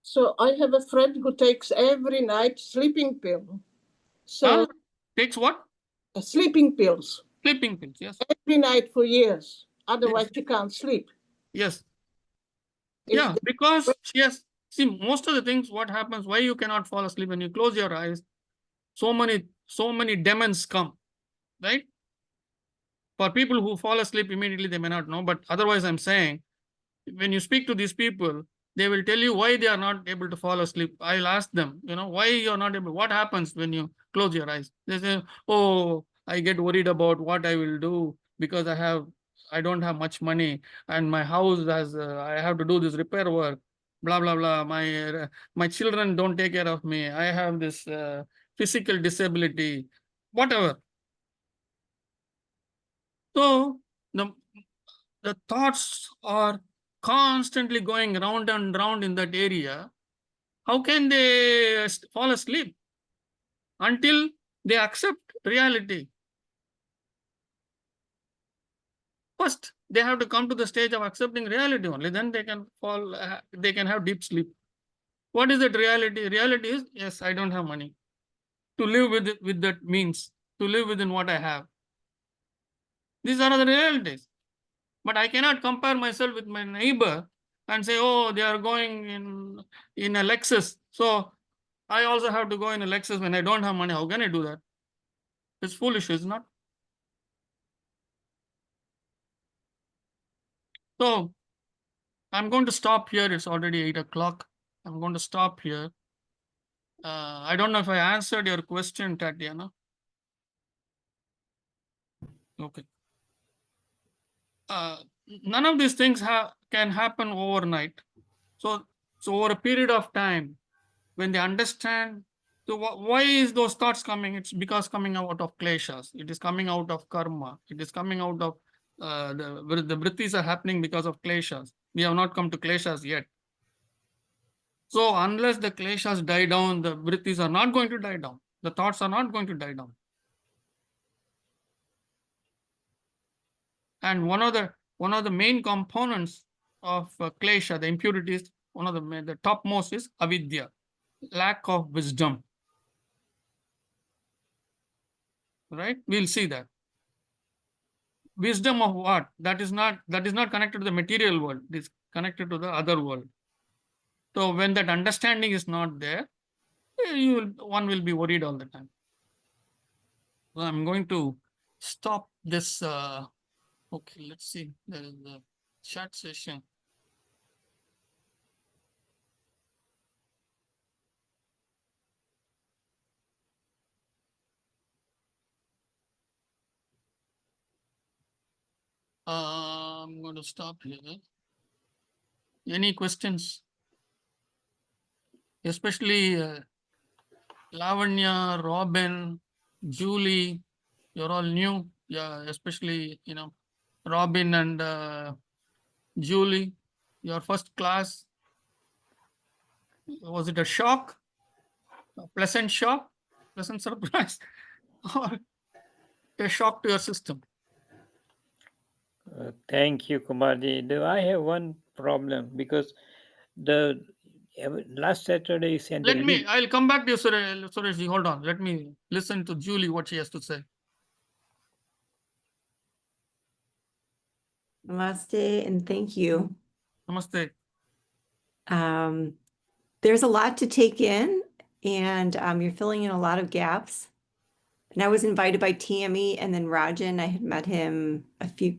So I have a friend who takes every night sleeping pill. So takes what? Sleeping pills. Sleeping pills, yes. Every night for years. Otherwise, she can't sleep. Yes. Yeah, because yes. See, most of the things, what happens, why you cannot fall asleep when you close your eyes, so many demons come, right? For people who fall asleep immediately, they may not know, but otherwise I'm saying, when you speak to these people, they will tell you why they are not able to fall asleep. I'll ask them, why you're not able, what happens when you close your eyes? They say, oh, I get worried about what I will do because I have I don't have much money, and my house has I have to do this repair work, blah blah blah. My children don't take care of me. I have this physical disability, whatever. So the thoughts are constantly going round and round in that area. How can they fall asleep until they accept reality? First, they have to come to the stage of accepting reality only. Then they can fall. They can have deep sleep. What is that reality? Reality is, yes, I don't have money to live with that means, to live within what I have. These are the realities. But I cannot compare myself with my neighbor and say, oh, they are going in a Lexus, so I also have to go in a Lexus when I don't have money. How can I do that? It's foolish, is not? So I'm going to stop here. It's already 8 o'clock. I'm going to stop here. I don't know if I answered your question, Tatiana. Okay. None of these things can happen overnight. So over a period of time, when they understand, so why is those thoughts coming? It's because coming out of kleshas. It is coming out of karma. It is coming out of the vrittis are happening because of kleshas. We have not come to kleshas yet. So unless the kleshas die down, the vrittis are not going to die down. The thoughts are not going to die down. And one of the main components of klesha, the impurities, one of the topmost is avidya, lack of wisdom. Right? We'll see that. Wisdom of what? That is not connected to the material world. It is connected to the other world. So when that understanding is not there, one will be worried all the time. So I'm going to stop this. Okay, let's see. There is the chat session. I'm going to stop here. Any questions? Especially Lavanya, Robin, Julie, you're all new. Yeah, especially, Robin and Julie, your first class. Was it a shock? A pleasant shock? Pleasant surprise? Or a shock to your system? Thank you, Kumarji. Though I have one problem because the last Saturday you sent a link. I'll come back to you, Sureshji. Hold on. Let me listen to Julie, what she has to say. Namaste and thank you. Namaste. There's a lot to take in, and you're filling in a lot of gaps. And I was invited by Tammy and then Rajan. I had met him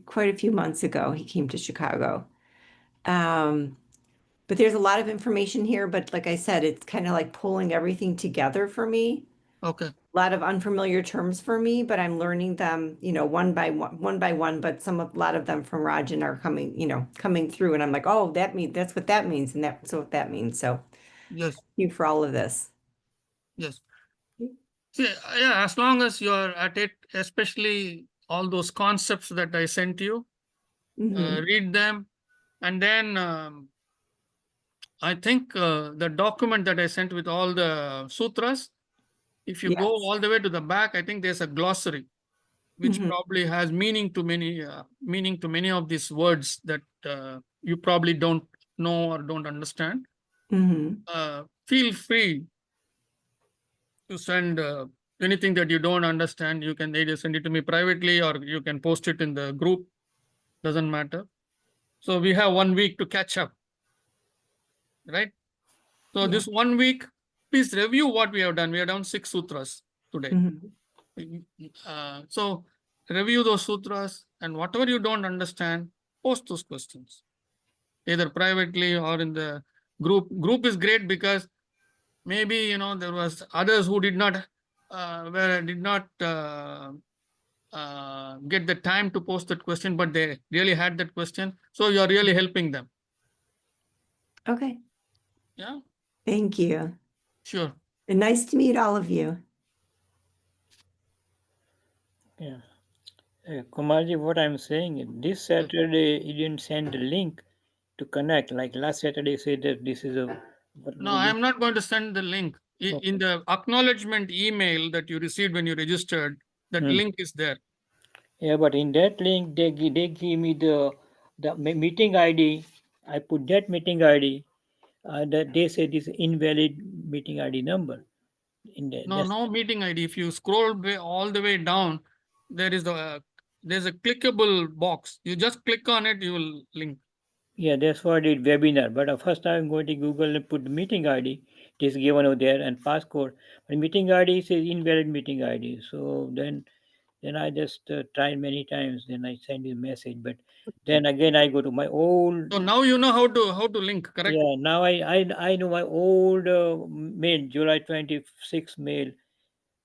quite a few months ago. He came to Chicago. But there's a lot of information here, but like I said, it's kind of like pulling everything together for me. Okay. A lot of unfamiliar terms for me, but I'm learning them, one by one, but a lot of them from Rajan are coming through, and I'm like, oh, that's what that means, and that's what that means. So Yes. thank you for all of this. Yes. See, yeah, as long as you're at it, especially all those concepts that I sent you, read them. And then I think the document that I sent with all the sutras, if you go all the way to the back, I think there's a glossary, which probably has meaning to many of these words that you probably don't know or don't understand. Feel free to send anything that you don't understand. You can either send it to me privately or you can post it in the group. Doesn't matter. So we have 1 week to catch up, right? So this 1 week, please review what we have done. We have done 6 sutras today. So review those sutras, and whatever you don't understand, post those questions, either privately or in the group. Group is great because maybe there was others who did not get the time to post that question, but they really had that question. So you are really helping them. Okay. Yeah, Thank you. sure. And nice to meet all of you. Yeah. Kumarji, what I'm saying is this Saturday you didn't send a link to connect. Like last Saturday, you said that this is a. No, I am not going to send the link. In the acknowledgement email that you received when you registered, that link is there. Yeah, but in that link, they give me the meeting ID. I put that meeting ID. That they said is invalid meeting ID number. In the, No, no meeting ID. If you scroll all the way down, there's a clickable box. You just click on it, you will link. Yeah, that's what I did webinar. But first I'm going to Google and put the meeting ID. It is given over there and passcode. But meeting ID says invalid meeting ID. So then I just tried many times. Then I send you a message. But then again I go to my old. So now you know how to link, correct? Yeah, now I know my old mail, July 26 mail.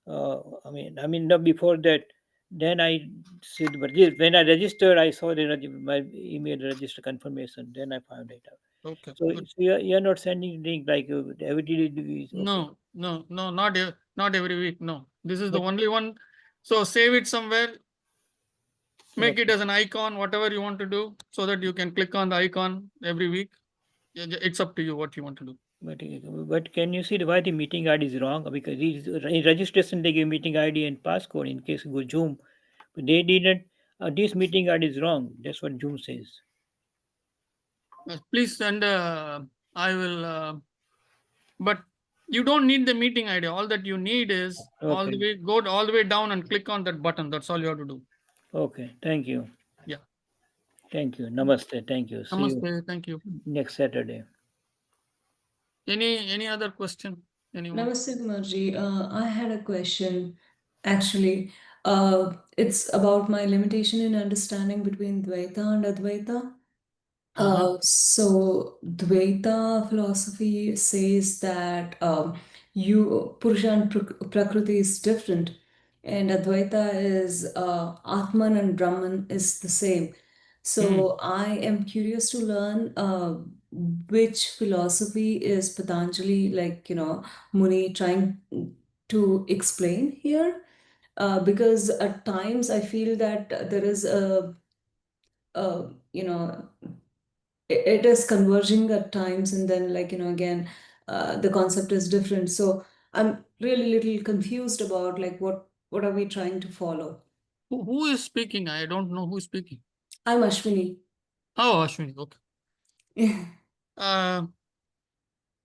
I mean, no, before that, then I said, but when I registered, I saw my email register confirmation. Then I found it out. Okay, So, good. so you're not sending link like every day. No, not every week. No, this is the But- only one. So save it somewhere. Make it Okay. as an icon, whatever you want to do, so that you can click on the icon every week. It's up to you what you want to do. But can you see why the meeting ID is wrong? Because in registration they give meeting ID and passcode in case you go Zoom, but they didn't. This meeting ID is wrong. That's what Zoom says. Please send. I will. But you don't need the meeting ID. All that you need is all the way all the way down and click on that button. That's all you have to do. Okay, thank you. Yeah. Thank you. Namaste. Thank you. See you Namaste. Thank you. next Saturday. Any other question? Anyone? Namaste, Kumarji. I had a question. Actually, it's about my limitation in understanding between Dvaita and Advaita. So Dvaita philosophy says that Purusha and Prakriti is different, and Advaita is Atman and Brahman is the same. So I am curious to learn which philosophy is Patanjali, Muni, trying to explain here. Because at times I feel that there is a it is converging at times, and then again the concept is different. So I'm really little confused about what are we trying to follow. Who is speaking? I don't know who is speaking. I'm Ashwini. Oh, Ashwini. Okay. Yeah.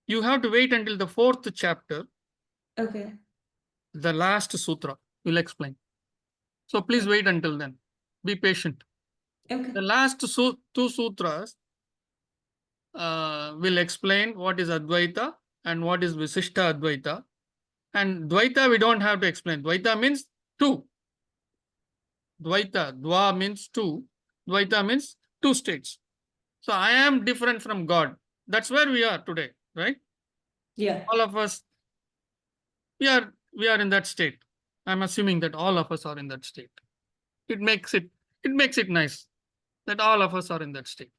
You have to wait until the 4th chapter, Okay. the last sutra. Will explain. So please wait until then. Be patient. Okay. The last two sutras will explain what is Advaita and what is Visishta Advaita. And Dvaita we don't have to explain. Dvaita means two. Dvaita, Dva means two. Dvaita means two states. So I am different from God. That's where we are today, right? Yeah. All of us, we are in that state. I'm assuming that all of us are in that state. It makes it nice that all of us are in that state.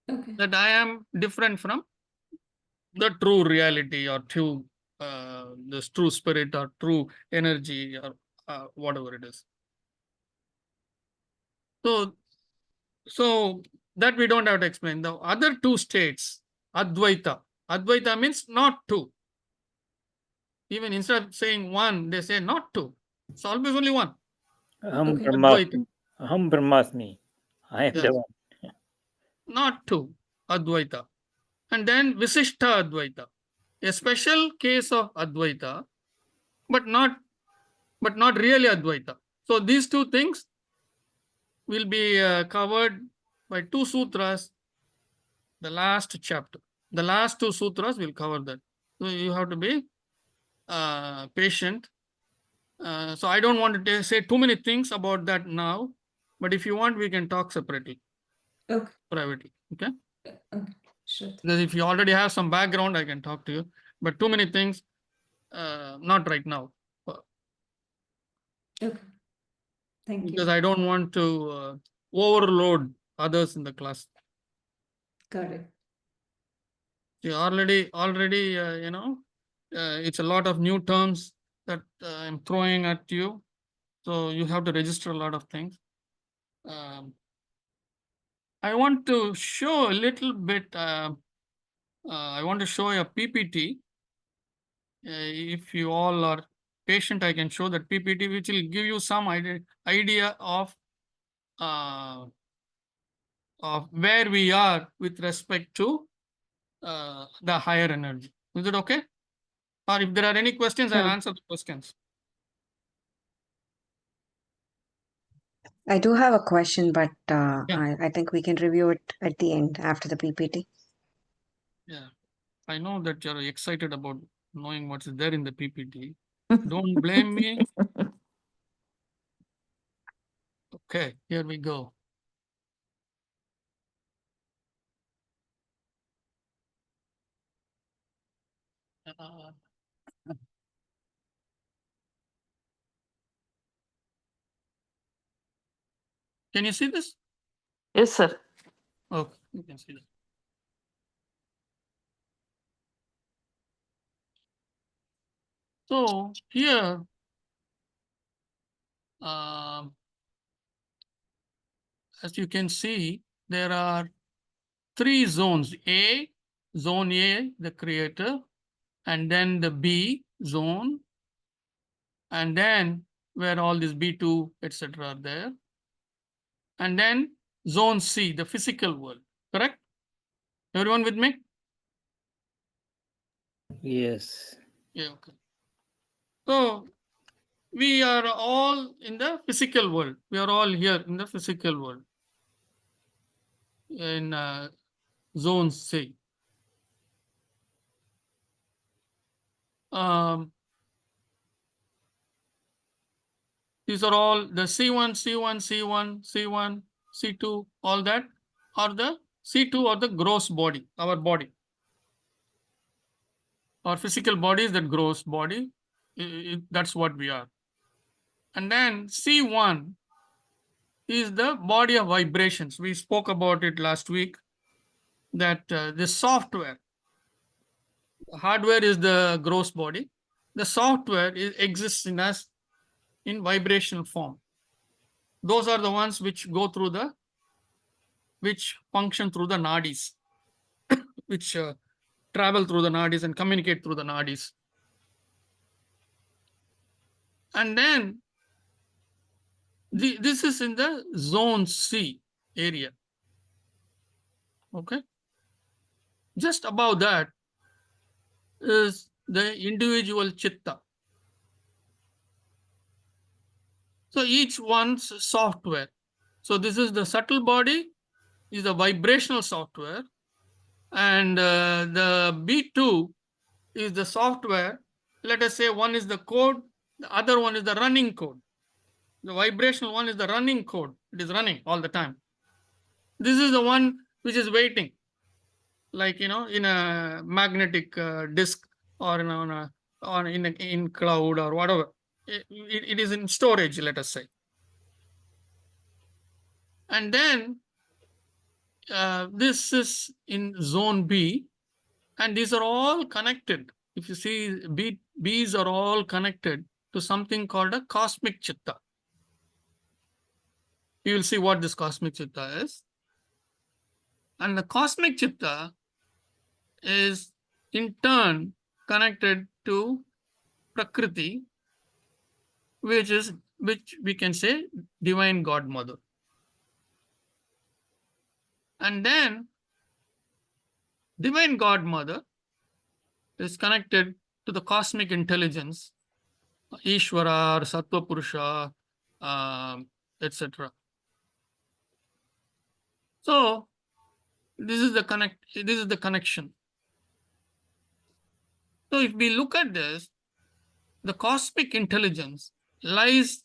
Okay. That I am different from the true reality or true this true spirit or true energy or whatever it is. So that we don't have to explain. The other two states, Advaita. Advaita means not two. Even instead of saying one, they say not two. It's always only one. Okay. Aham Brahmasmi. I am the one. Not two. Advaita. And then Visishta Advaita. A special case of Advaita, but not really Advaita. So these two things will be covered by two sutras, the last chapter. The last two sutras will cover that. So you have to be patient. So I don't want to say too many things about that now, but if you want, we can talk separately. Okay. Privately. Okay. Okay. Sure. Because if you already have some background, I can talk to you. But too many things, not right now. Okay. Thank because you. I don't want to overload others in the class. Got it. See, already, it's a lot of new terms that I'm throwing at you. So you have to register a lot of things. I want to show a little bit. I want to show a PPT. If you all are patient, I can show that PPT, which will give you some idea of where we are with respect to the higher energy. Is it okay? Or if there are any questions, I'll Sure. answer the questions. I do have a question, but Yeah. I think we can review it at the end after the PPT. Yeah, I know that you're excited about knowing what's there in the PPT. Don't blame me. Okay, here we go. Uh, Can you see this? Yes, sir. Okay, you can see that. So here, as you can see, there are three zones. Zone A, the creator, and then the B zone, and then where all these B2, etc. are there. And then zone C, the physical world, correct? Everyone with me? Yes. Yeah, okay. So we are all in the physical world. We are all here in the physical world in zone C. These are all the C1, C1, C1, C1, C2, all that are the C2 or the gross body, our body. Our physical body is that gross body. That's what we are. And then C1 is the body of vibrations. We spoke about it last week, that the software, hardware is the gross body. The software exists in us in vibrational form. Those are the ones which function through the nadis, which travel through the nadis and communicate through the nadis. And then this is in the zone C area. Okay. Just above that is the individual chitta. So each one's software. So this is the subtle body, is the vibrational software, and the B2 is the software. Let us say one is the code, the other one is the running code. The vibrational one is the running code. It is running all the time. This is the one which is waiting, like in a magnetic disk, or in cloud or whatever. It is in storage, let us say. And then this is in zone B, and these are all connected. If you see, B's are all connected to something called a cosmic chitta. You will see what this cosmic chitta is. And the cosmic chitta is in turn connected to Prakriti, which we can say divine godmother. And then divine godmother is connected to the cosmic intelligence, Ishvara or Sattva Purusha, etc. So this is the connection. So if we look at this, the cosmic intelligence lies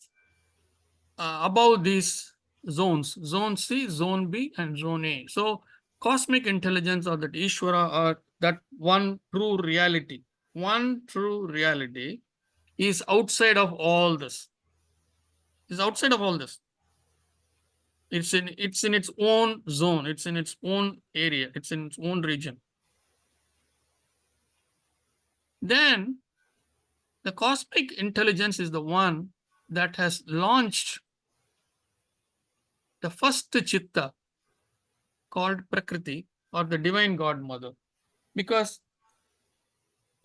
above these zones, zone C, zone B, and zone A. So cosmic intelligence, or that Ishvara, or that one true reality is outside of all this. It's outside of all this. It's in its own zone. It's in its own area. It's in its own region. Then the cosmic intelligence is the one that has launched the first chitta called Prakriti or the divine God mother. Because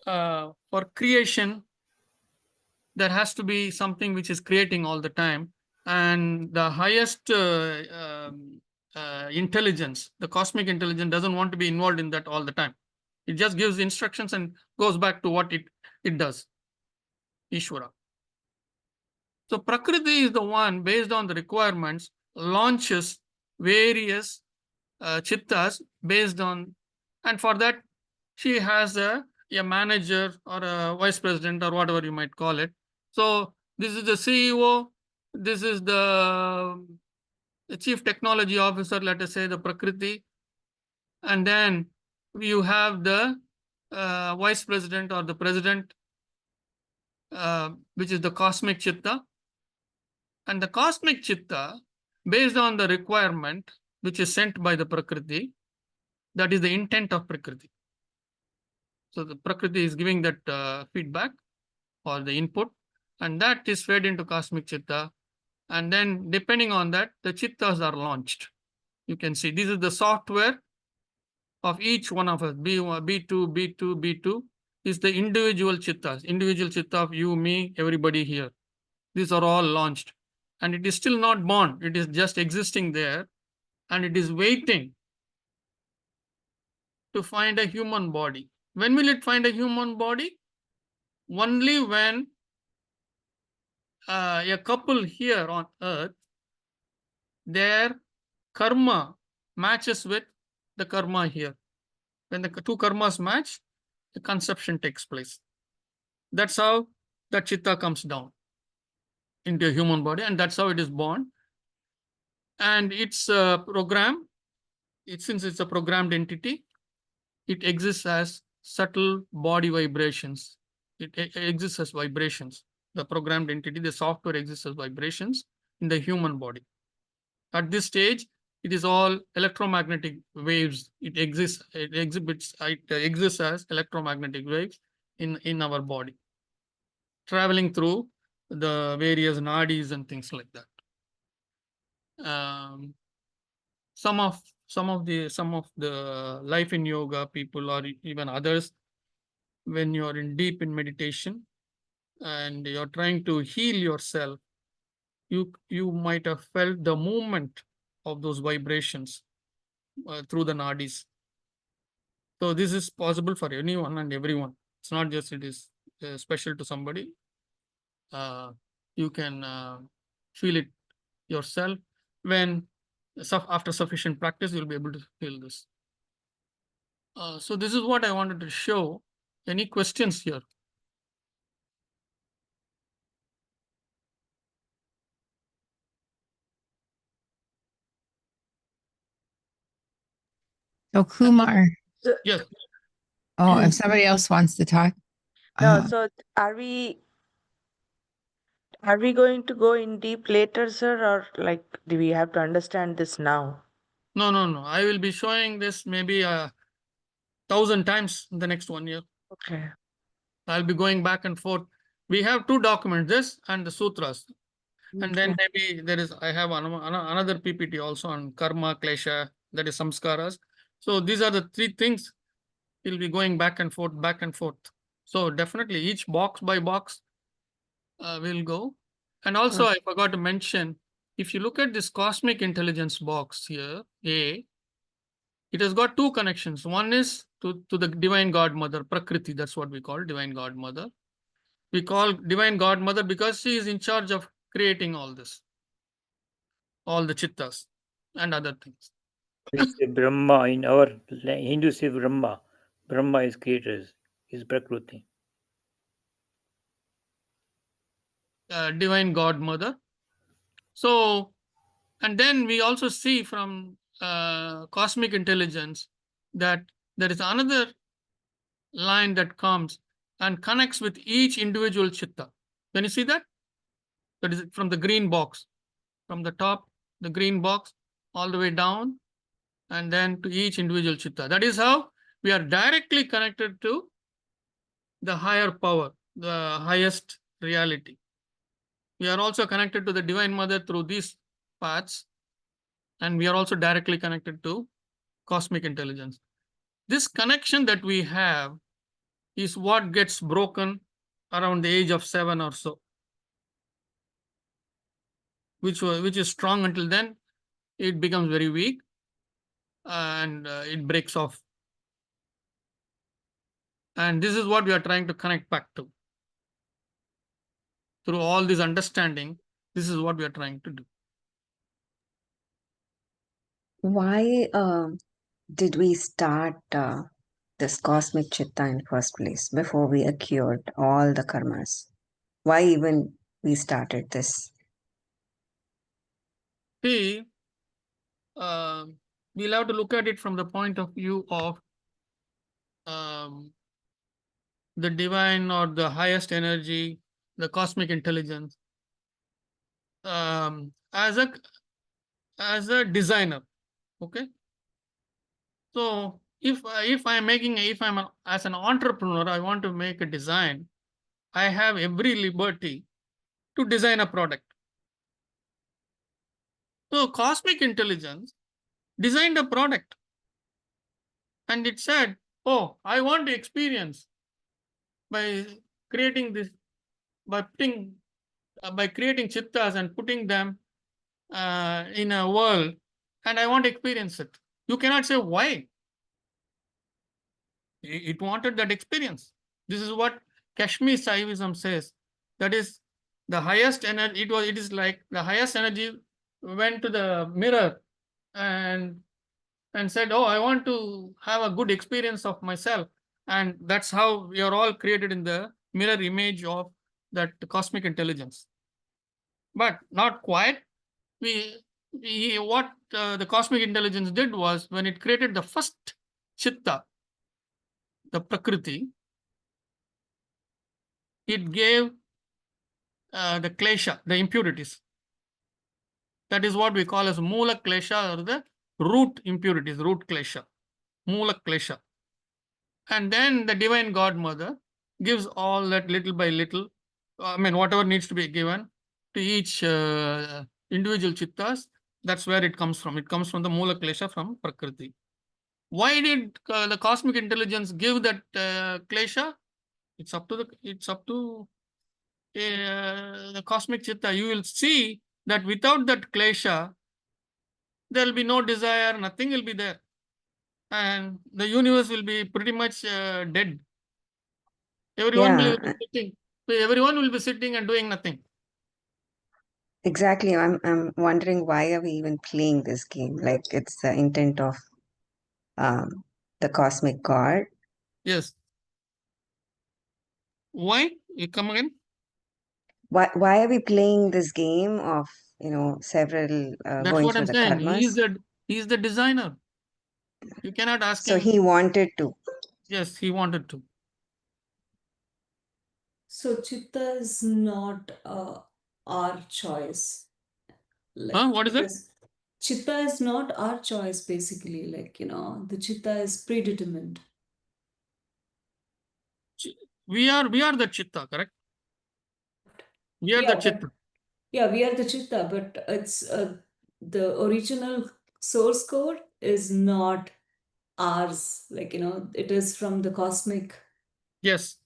for creation, there has to be something which is creating all the time. And the highest intelligence, the cosmic intelligence, doesn't want to be involved in that all the time. It just gives instructions and goes back to what it does. Ishvara. So Prakriti is the one, based on the requirements, launches various chittas based on, and for that she has a manager or a vice president or whatever you might call it. So this is the CEO, this is the chief technology officer, let us say the Prakriti, and then you have the vice president or the president, which is the cosmic chitta. And the cosmic chitta, based on the requirement which is sent by the Prakriti, that is the intent of Prakriti. So the Prakriti is giving that feedback or the input, and that is fed into cosmic chitta. And then depending on that, the chittas are launched. You can see this is the software of each one of us. B1, B2, B2, B2 is the individual chittas, individual chitta of you, me, everybody here. These are all launched. And it is still not born. It is just existing there. And it is waiting to find a human body. When will it find a human body? Only when a couple here on earth, their karma matches with the karma here. When the two karmas match, the conception takes place. That's how that chitta comes down into a human body, and that's how it is born. And it's a program. Since it's a programmed entity, it exists as subtle body vibrations. It exists as vibrations. The programmed entity, the software exists as vibrations in the human body. At this stage, it is all electromagnetic waves. It exists as electromagnetic waves in our body, traveling through the various nadis and things like that. Some of the life in yoga people or even others, when you are deep in meditation and you're trying to heal yourself, you might have felt the movement of those vibrations through the nadis. So this is possible for anyone and everyone. It's not just it is special to somebody. You can feel it yourself. When after sufficient practice, you'll be able to feel this. So this is what I wanted to show. Any questions here? So Kumar, So, Yes. oh, if somebody else wants to talk. no, so are we going to go in deep later, sir, or like do we have to understand this now? No. I will be showing this maybe 1,000 times in the next 1 year. Okay. I'll be going back and forth. We have two documents, this and the sutras. And then maybe I have another PPT also on karma, klesha, that is samskaras. So these are the three things we'll be going back and forth, back and forth. So definitely each box by box will go. And also I forgot to mention, if you look at this cosmic intelligence box here, A, it has got two connections. One is to the divine godmother, Prakriti, that's what we call divine godmother. We call divine godmother because she is in charge of creating all this, all the chittas and other things. We say Brahma in our Hindu say Brahma. Brahma is creators, is Prakriti. Divine godmother. So, and then we also see from cosmic intelligence that there is another line that comes and connects with each individual chitta. Can you see that? That is from the green box, from the top, the green box, all the way down, and then to each individual chitta. That is how we are directly connected to the higher power, the highest reality. We are also connected to the Divine Mother through these paths, and we are also directly connected to cosmic intelligence. This connection that we have is what gets broken around the age of 7 or so, which is strong until then. It becomes very weak and it breaks off. And this is what we are trying to connect back to. Through all this understanding, this is what we are trying to do. Why did we start this cosmic chitta in first place before we accrued all the karmas? Why even we started this? See, we'll have to look at it from the point of view of the divine or the highest energy, the cosmic intelligence, as a designer. Okay. So if I'm as an entrepreneur, I want to make a design, I have every liberty to design a product. So cosmic intelligence designed a product, and it said, oh, I want to experience by creating this, by creating chittas and putting them in a world, and I want to experience it. You cannot say why. It wanted that experience. This is what Kashmir Saivism says. That is the highest energy. It is like the highest energy went to the mirror and said, oh, I want to have a good experience of myself. And that's how we are all created in the mirror image of that cosmic intelligence. But not quite. What the cosmic intelligence did was, when it created the first chitta, the prakriti, it gave the klesha, the impurities. That is what we call as mula klesha, or the root impurities, root klesha, mula klesha. And then the divine godmother gives all that little by little, whatever needs to be given to each individual chittas. That's where it comes from. It comes from the mula klesha, from prakriti. Why did the cosmic intelligence give that klesha? It's up to the cosmic chitta. You will see that without that klesha, there will be no desire, nothing will be there. And the universe will be pretty much dead. Everyone will be sitting. Everyone will be sitting and doing nothing. Exactly. I'm wondering, why are we even playing this game? Like, it's the intent of the cosmic god. Yes. Why? You come again? Why are we playing this game of, several That's going what through I'm the saying. karmas? He's the designer. You cannot ask So him. he wanted to. Yes, he wanted to. So chitta is not our choice. What is it? Chitta is not our choice, basically. The chitta is predetermined. We are the chitta, correct? We are the chitta. Yeah, we are the chitta, but it's the original source code is not ours. It is from the cosmic. Yes.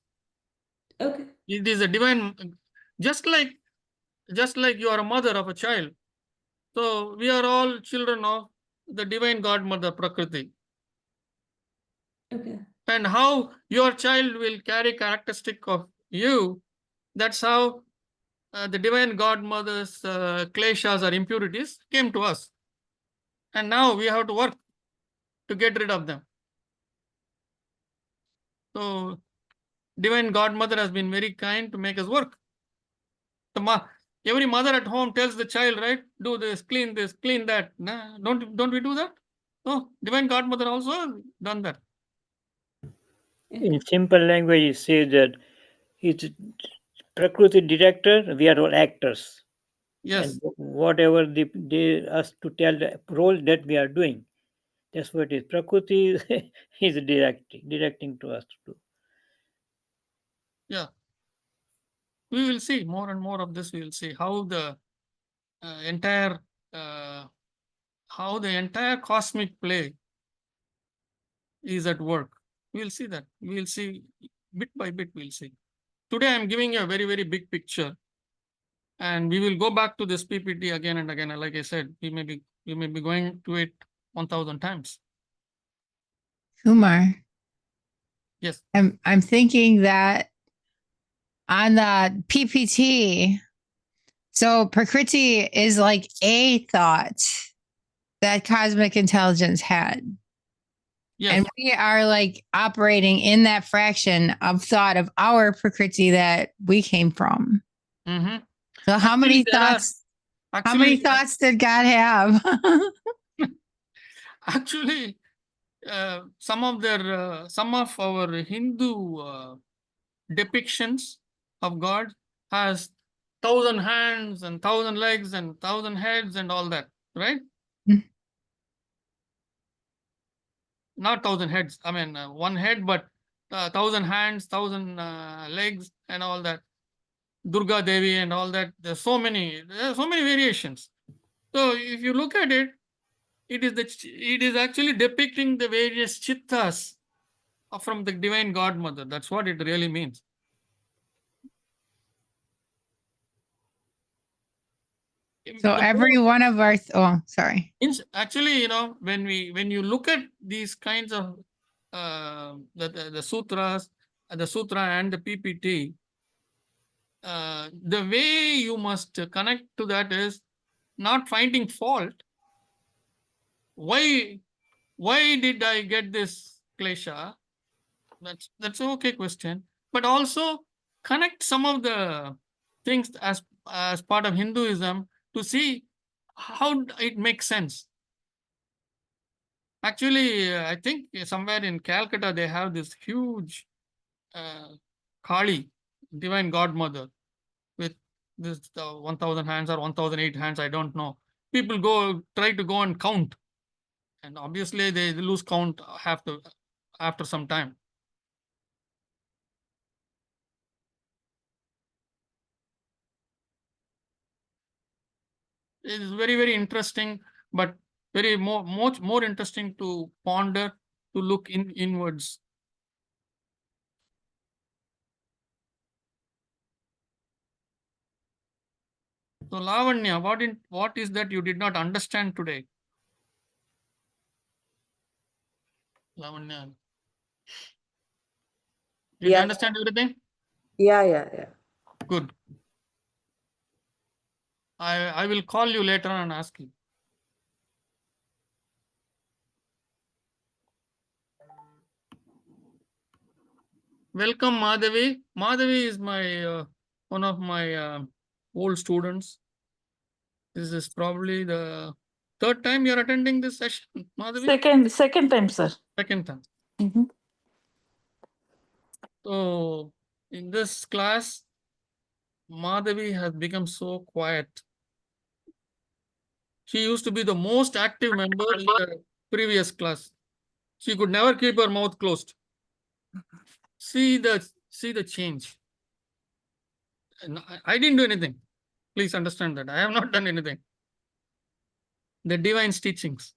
Okay. It is a divine, just like you are a mother of a child. So we are all children of the divine godmother Prakriti. Okay. And how your child will carry characteristic of you, that's how the divine godmother's kleshas or impurities came to us. And now we have to work to get rid of them. So divine godmother has been very kind to make us work. Every mother at home tells the child, right? Do this, clean that. Nah, don't we do that? No, divine godmother also done that. In simple language, it says that it's Prakriti director, we are all actors. Yes. And whatever they us to tell the role that we are doing, that's what it is. Prakriti is directing to us to do. Yeah. We will see more and more of this. We will see how the entire cosmic play is at work. We will see that. We will see bit by bit. We'll see. Today, I'm giving you a very, very big picture, and we will go back to this PPT again and again. Like I said, we may be going to it 1,000 times. Kumar, Yes. I'm thinking that on the PPT, so Prakriti is like a thought that cosmic intelligence had. Yes. And we are like operating in that fraction of thought of our Prakriti that we came from. Mm-hmm. So how many thoughts? How many thoughts did God have? Actually, some of our Hindu depictions of God has 1,000 hands and 1,000 legs and 1,000 heads and all that, right? Not 1,000 heads. I mean, one head, but 1,000 hands, 1,000 legs, and all that. Durga Devi and all that. There are so many variations. So if you look at it, it is actually depicting the various chittas from the divine godmother. That's what it really means. So every one of our, sorry. Actually, when you look at these kinds of the sutras, the sutra and the PPT, the way you must connect to that is not finding fault. Why did I get this klesha? That's an okay question. But also connect some of the things as part of Hinduism to see how it makes sense. Actually, I think somewhere in Calcutta they have this huge Kali, divine godmother, with this 1,000 hands or 1,008 hands. I don't know. People try to go and count, and obviously they lose count after some time. It is very, very interesting, but much more interesting to ponder, to look inwards. So Lavanya, what is that you did not understand today? Lavanya, did you understand everything? Yeah. Good. I will call you later and ask you. Welcome, Madhavi. Madhavi is my one of my old students. This is probably the third time you're attending this session, Madhavi? Second time, sir. Second time. Mhm. So in this class, Madhavi has become so quiet. She used to be the most active member in the previous class. She could never keep her mouth closed. See the change. And I didn't do anything. Please understand that. I have not done anything. The divine's teachings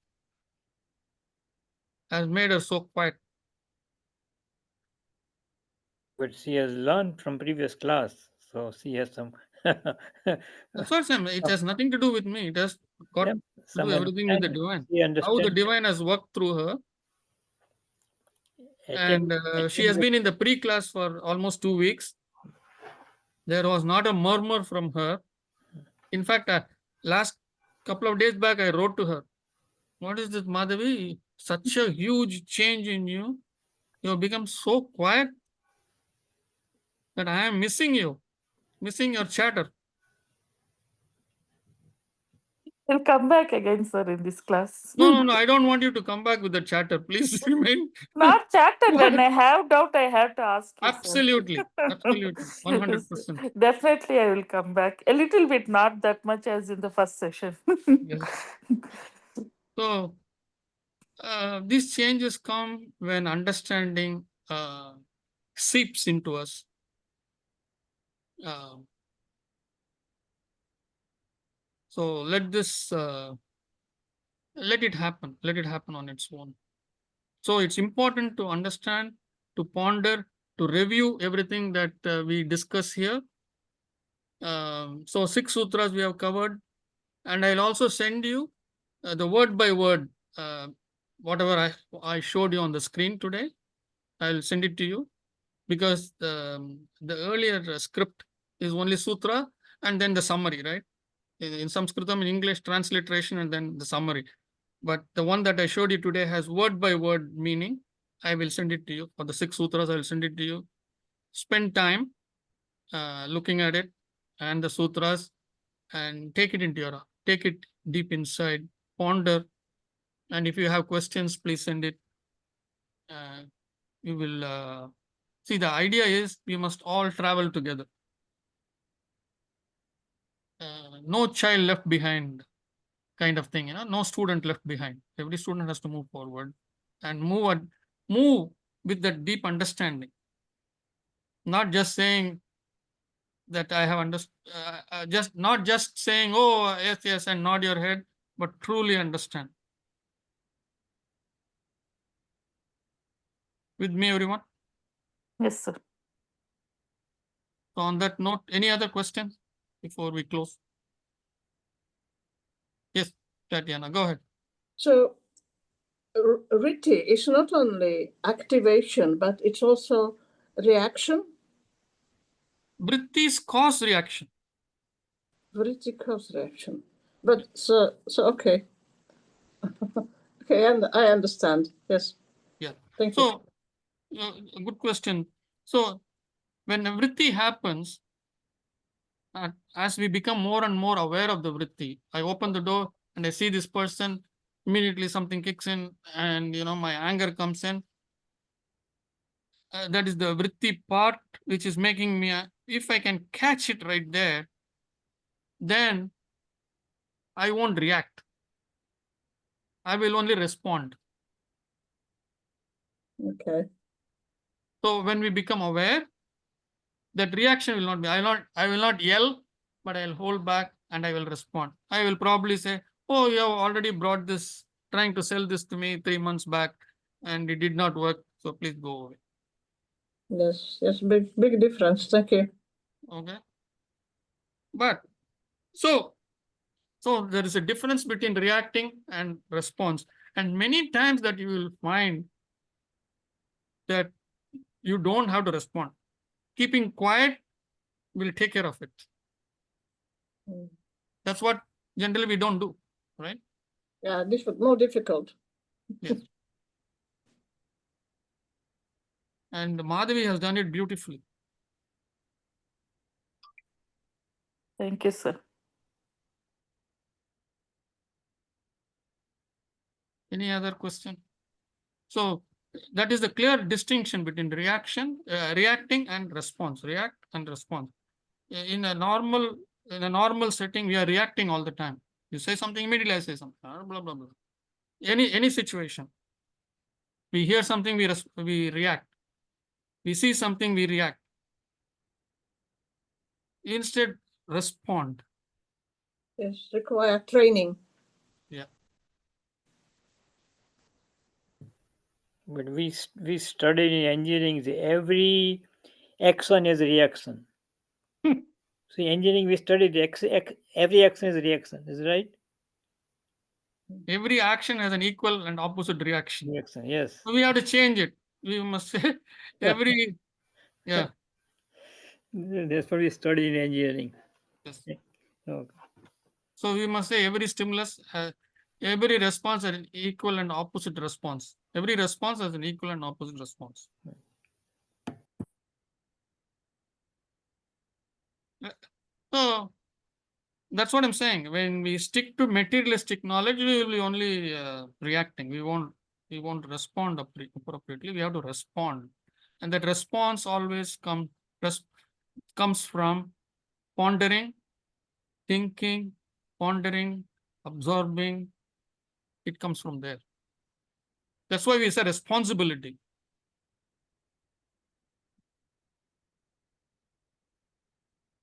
has made her so quiet. But she has learned from previous class, so she has some. That's what I'm saying. It has nothing to do with me. It has got to do everything with the divine. How the divine has worked through her. And she has been in the pre-class for almost 2 weeks. There was not a murmur from her. In fact, last couple of days back, I wrote to her, "What is this, Madhavi? Such a huge change in you. You have become so quiet that I am missing you, missing your chatter." I'll come back again, sir, in this class. No, I don't want you to come back with the chatter. Please remain. Not chatter. When I have doubt, I have to ask you, sir. Absolutely. 100%. Definitely, I will come back. A little bit, not that much as in the first session. Yes. So, these changes come when understanding seeps into us. So let it happen. Let it happen on its own. So it's important to understand, to ponder, to review everything that we discuss here. So 6 sutras we have covered, and I'll also send you the word by word, whatever I showed you on the screen today. I'll send it to you, because the earlier script is only sutra and then the summary, right? In Sanskritam, in English, transliteration and then the summary. But the one that I showed you today has word by word meaning. I will send it to you. For the 6 sutras, I will send it to you. Spend time looking at it and the sutras, and take it deep inside, ponder. And if you have questions, please send it. You will see, the idea is we must all travel together. No child left behind, kind of thing, no student left behind. Every student has to move forward and move with that deep understanding. Not just saying that I have understood, not just saying, oh, yes, and nod your head, but truly understand. With me, everyone? Yes, sir. So on that note, any other questions before we close? Yes, Tatiana, go ahead. So Ritti is not only activation, but it's also reaction. Vrittis cause reaction. Vritti cause reaction. But so okay. Okay, and I understand. Yes. Yeah. Thank you. So, a good question. So, when a vritti happens, as we become more and more aware of the vritti, I open the door and I see this person, immediately something kicks in and, my anger comes in. That is the vritti part, which is making me, if I can catch it right there, then I won't react. I will only respond. Okay. So when we become aware, that reaction will not be, I will not yell, but I'll hold back and I will respond. I will probably say, oh, you have already brought this, trying to sell this to me 3 months back, and it did not work. So please go away. Yes, big difference. Thank you. Okay. But so there is a difference between reacting and response. And many times that you will find that you don't have to respond. Keeping quiet will take care of it. That's what generally we don't do, right? Yeah, more difficult. Yes. And Madhavi has done it beautifully. Thank you, sir. Any other question? So that is the clear distinction between reacting and response. React and response. In a normal setting, we are reacting all the time. You say something, immediately I say something. Blah blah blah. Any situation. We hear something, we react. We see something, we react. Instead, respond. Yes, require training. Yeah. But we studied in engineering, every action is a reaction. So in engineering, we studied every action is a reaction. Is it right? Every action has an equal and opposite reaction. Reaction, yes. So we have to change it. We must say every, yeah. That's what we studied in engineering. Yes. Okay. So we must say every stimulus, every response has an equal and opposite response. Every response has an equal and opposite response. So That's what I'm saying. When we stick to materialistic knowledge, we will be only reacting. We won't respond appropriately. We have to respond, and that response always comes from pondering, thinking, pondering, absorbing. It comes from there. That's why we say responsibility.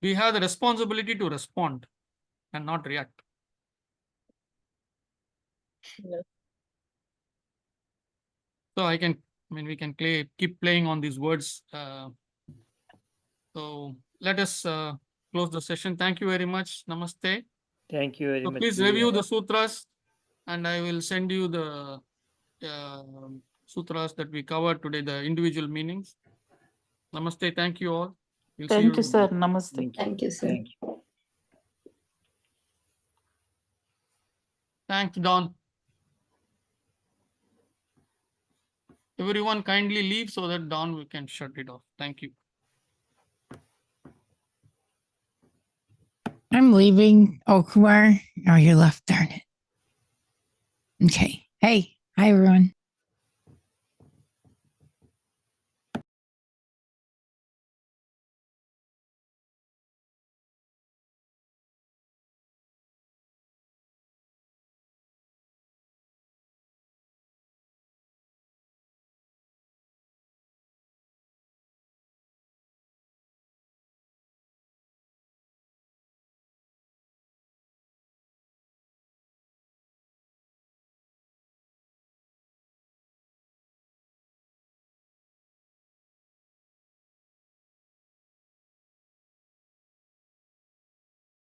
We have the responsibility to respond and not react. Yes. So we can keep playing on these words. So let us close the session. Thank you very much. Namaste. Thank you very So much. please Priya. review the sutras, and I will send you the sutras that we covered today, the individual meanings. Namaste. Thank you all. We'll see Thank you, sir. tomorrow. Namaste. Thank you, sir. Thank you. Thanks, Don. Everyone kindly leave so that Don we can shut it off. Thank you. I'm leaving. Oh, Kumar. Oh, you left. Darn it. Okay. Hey. Hi, everyone.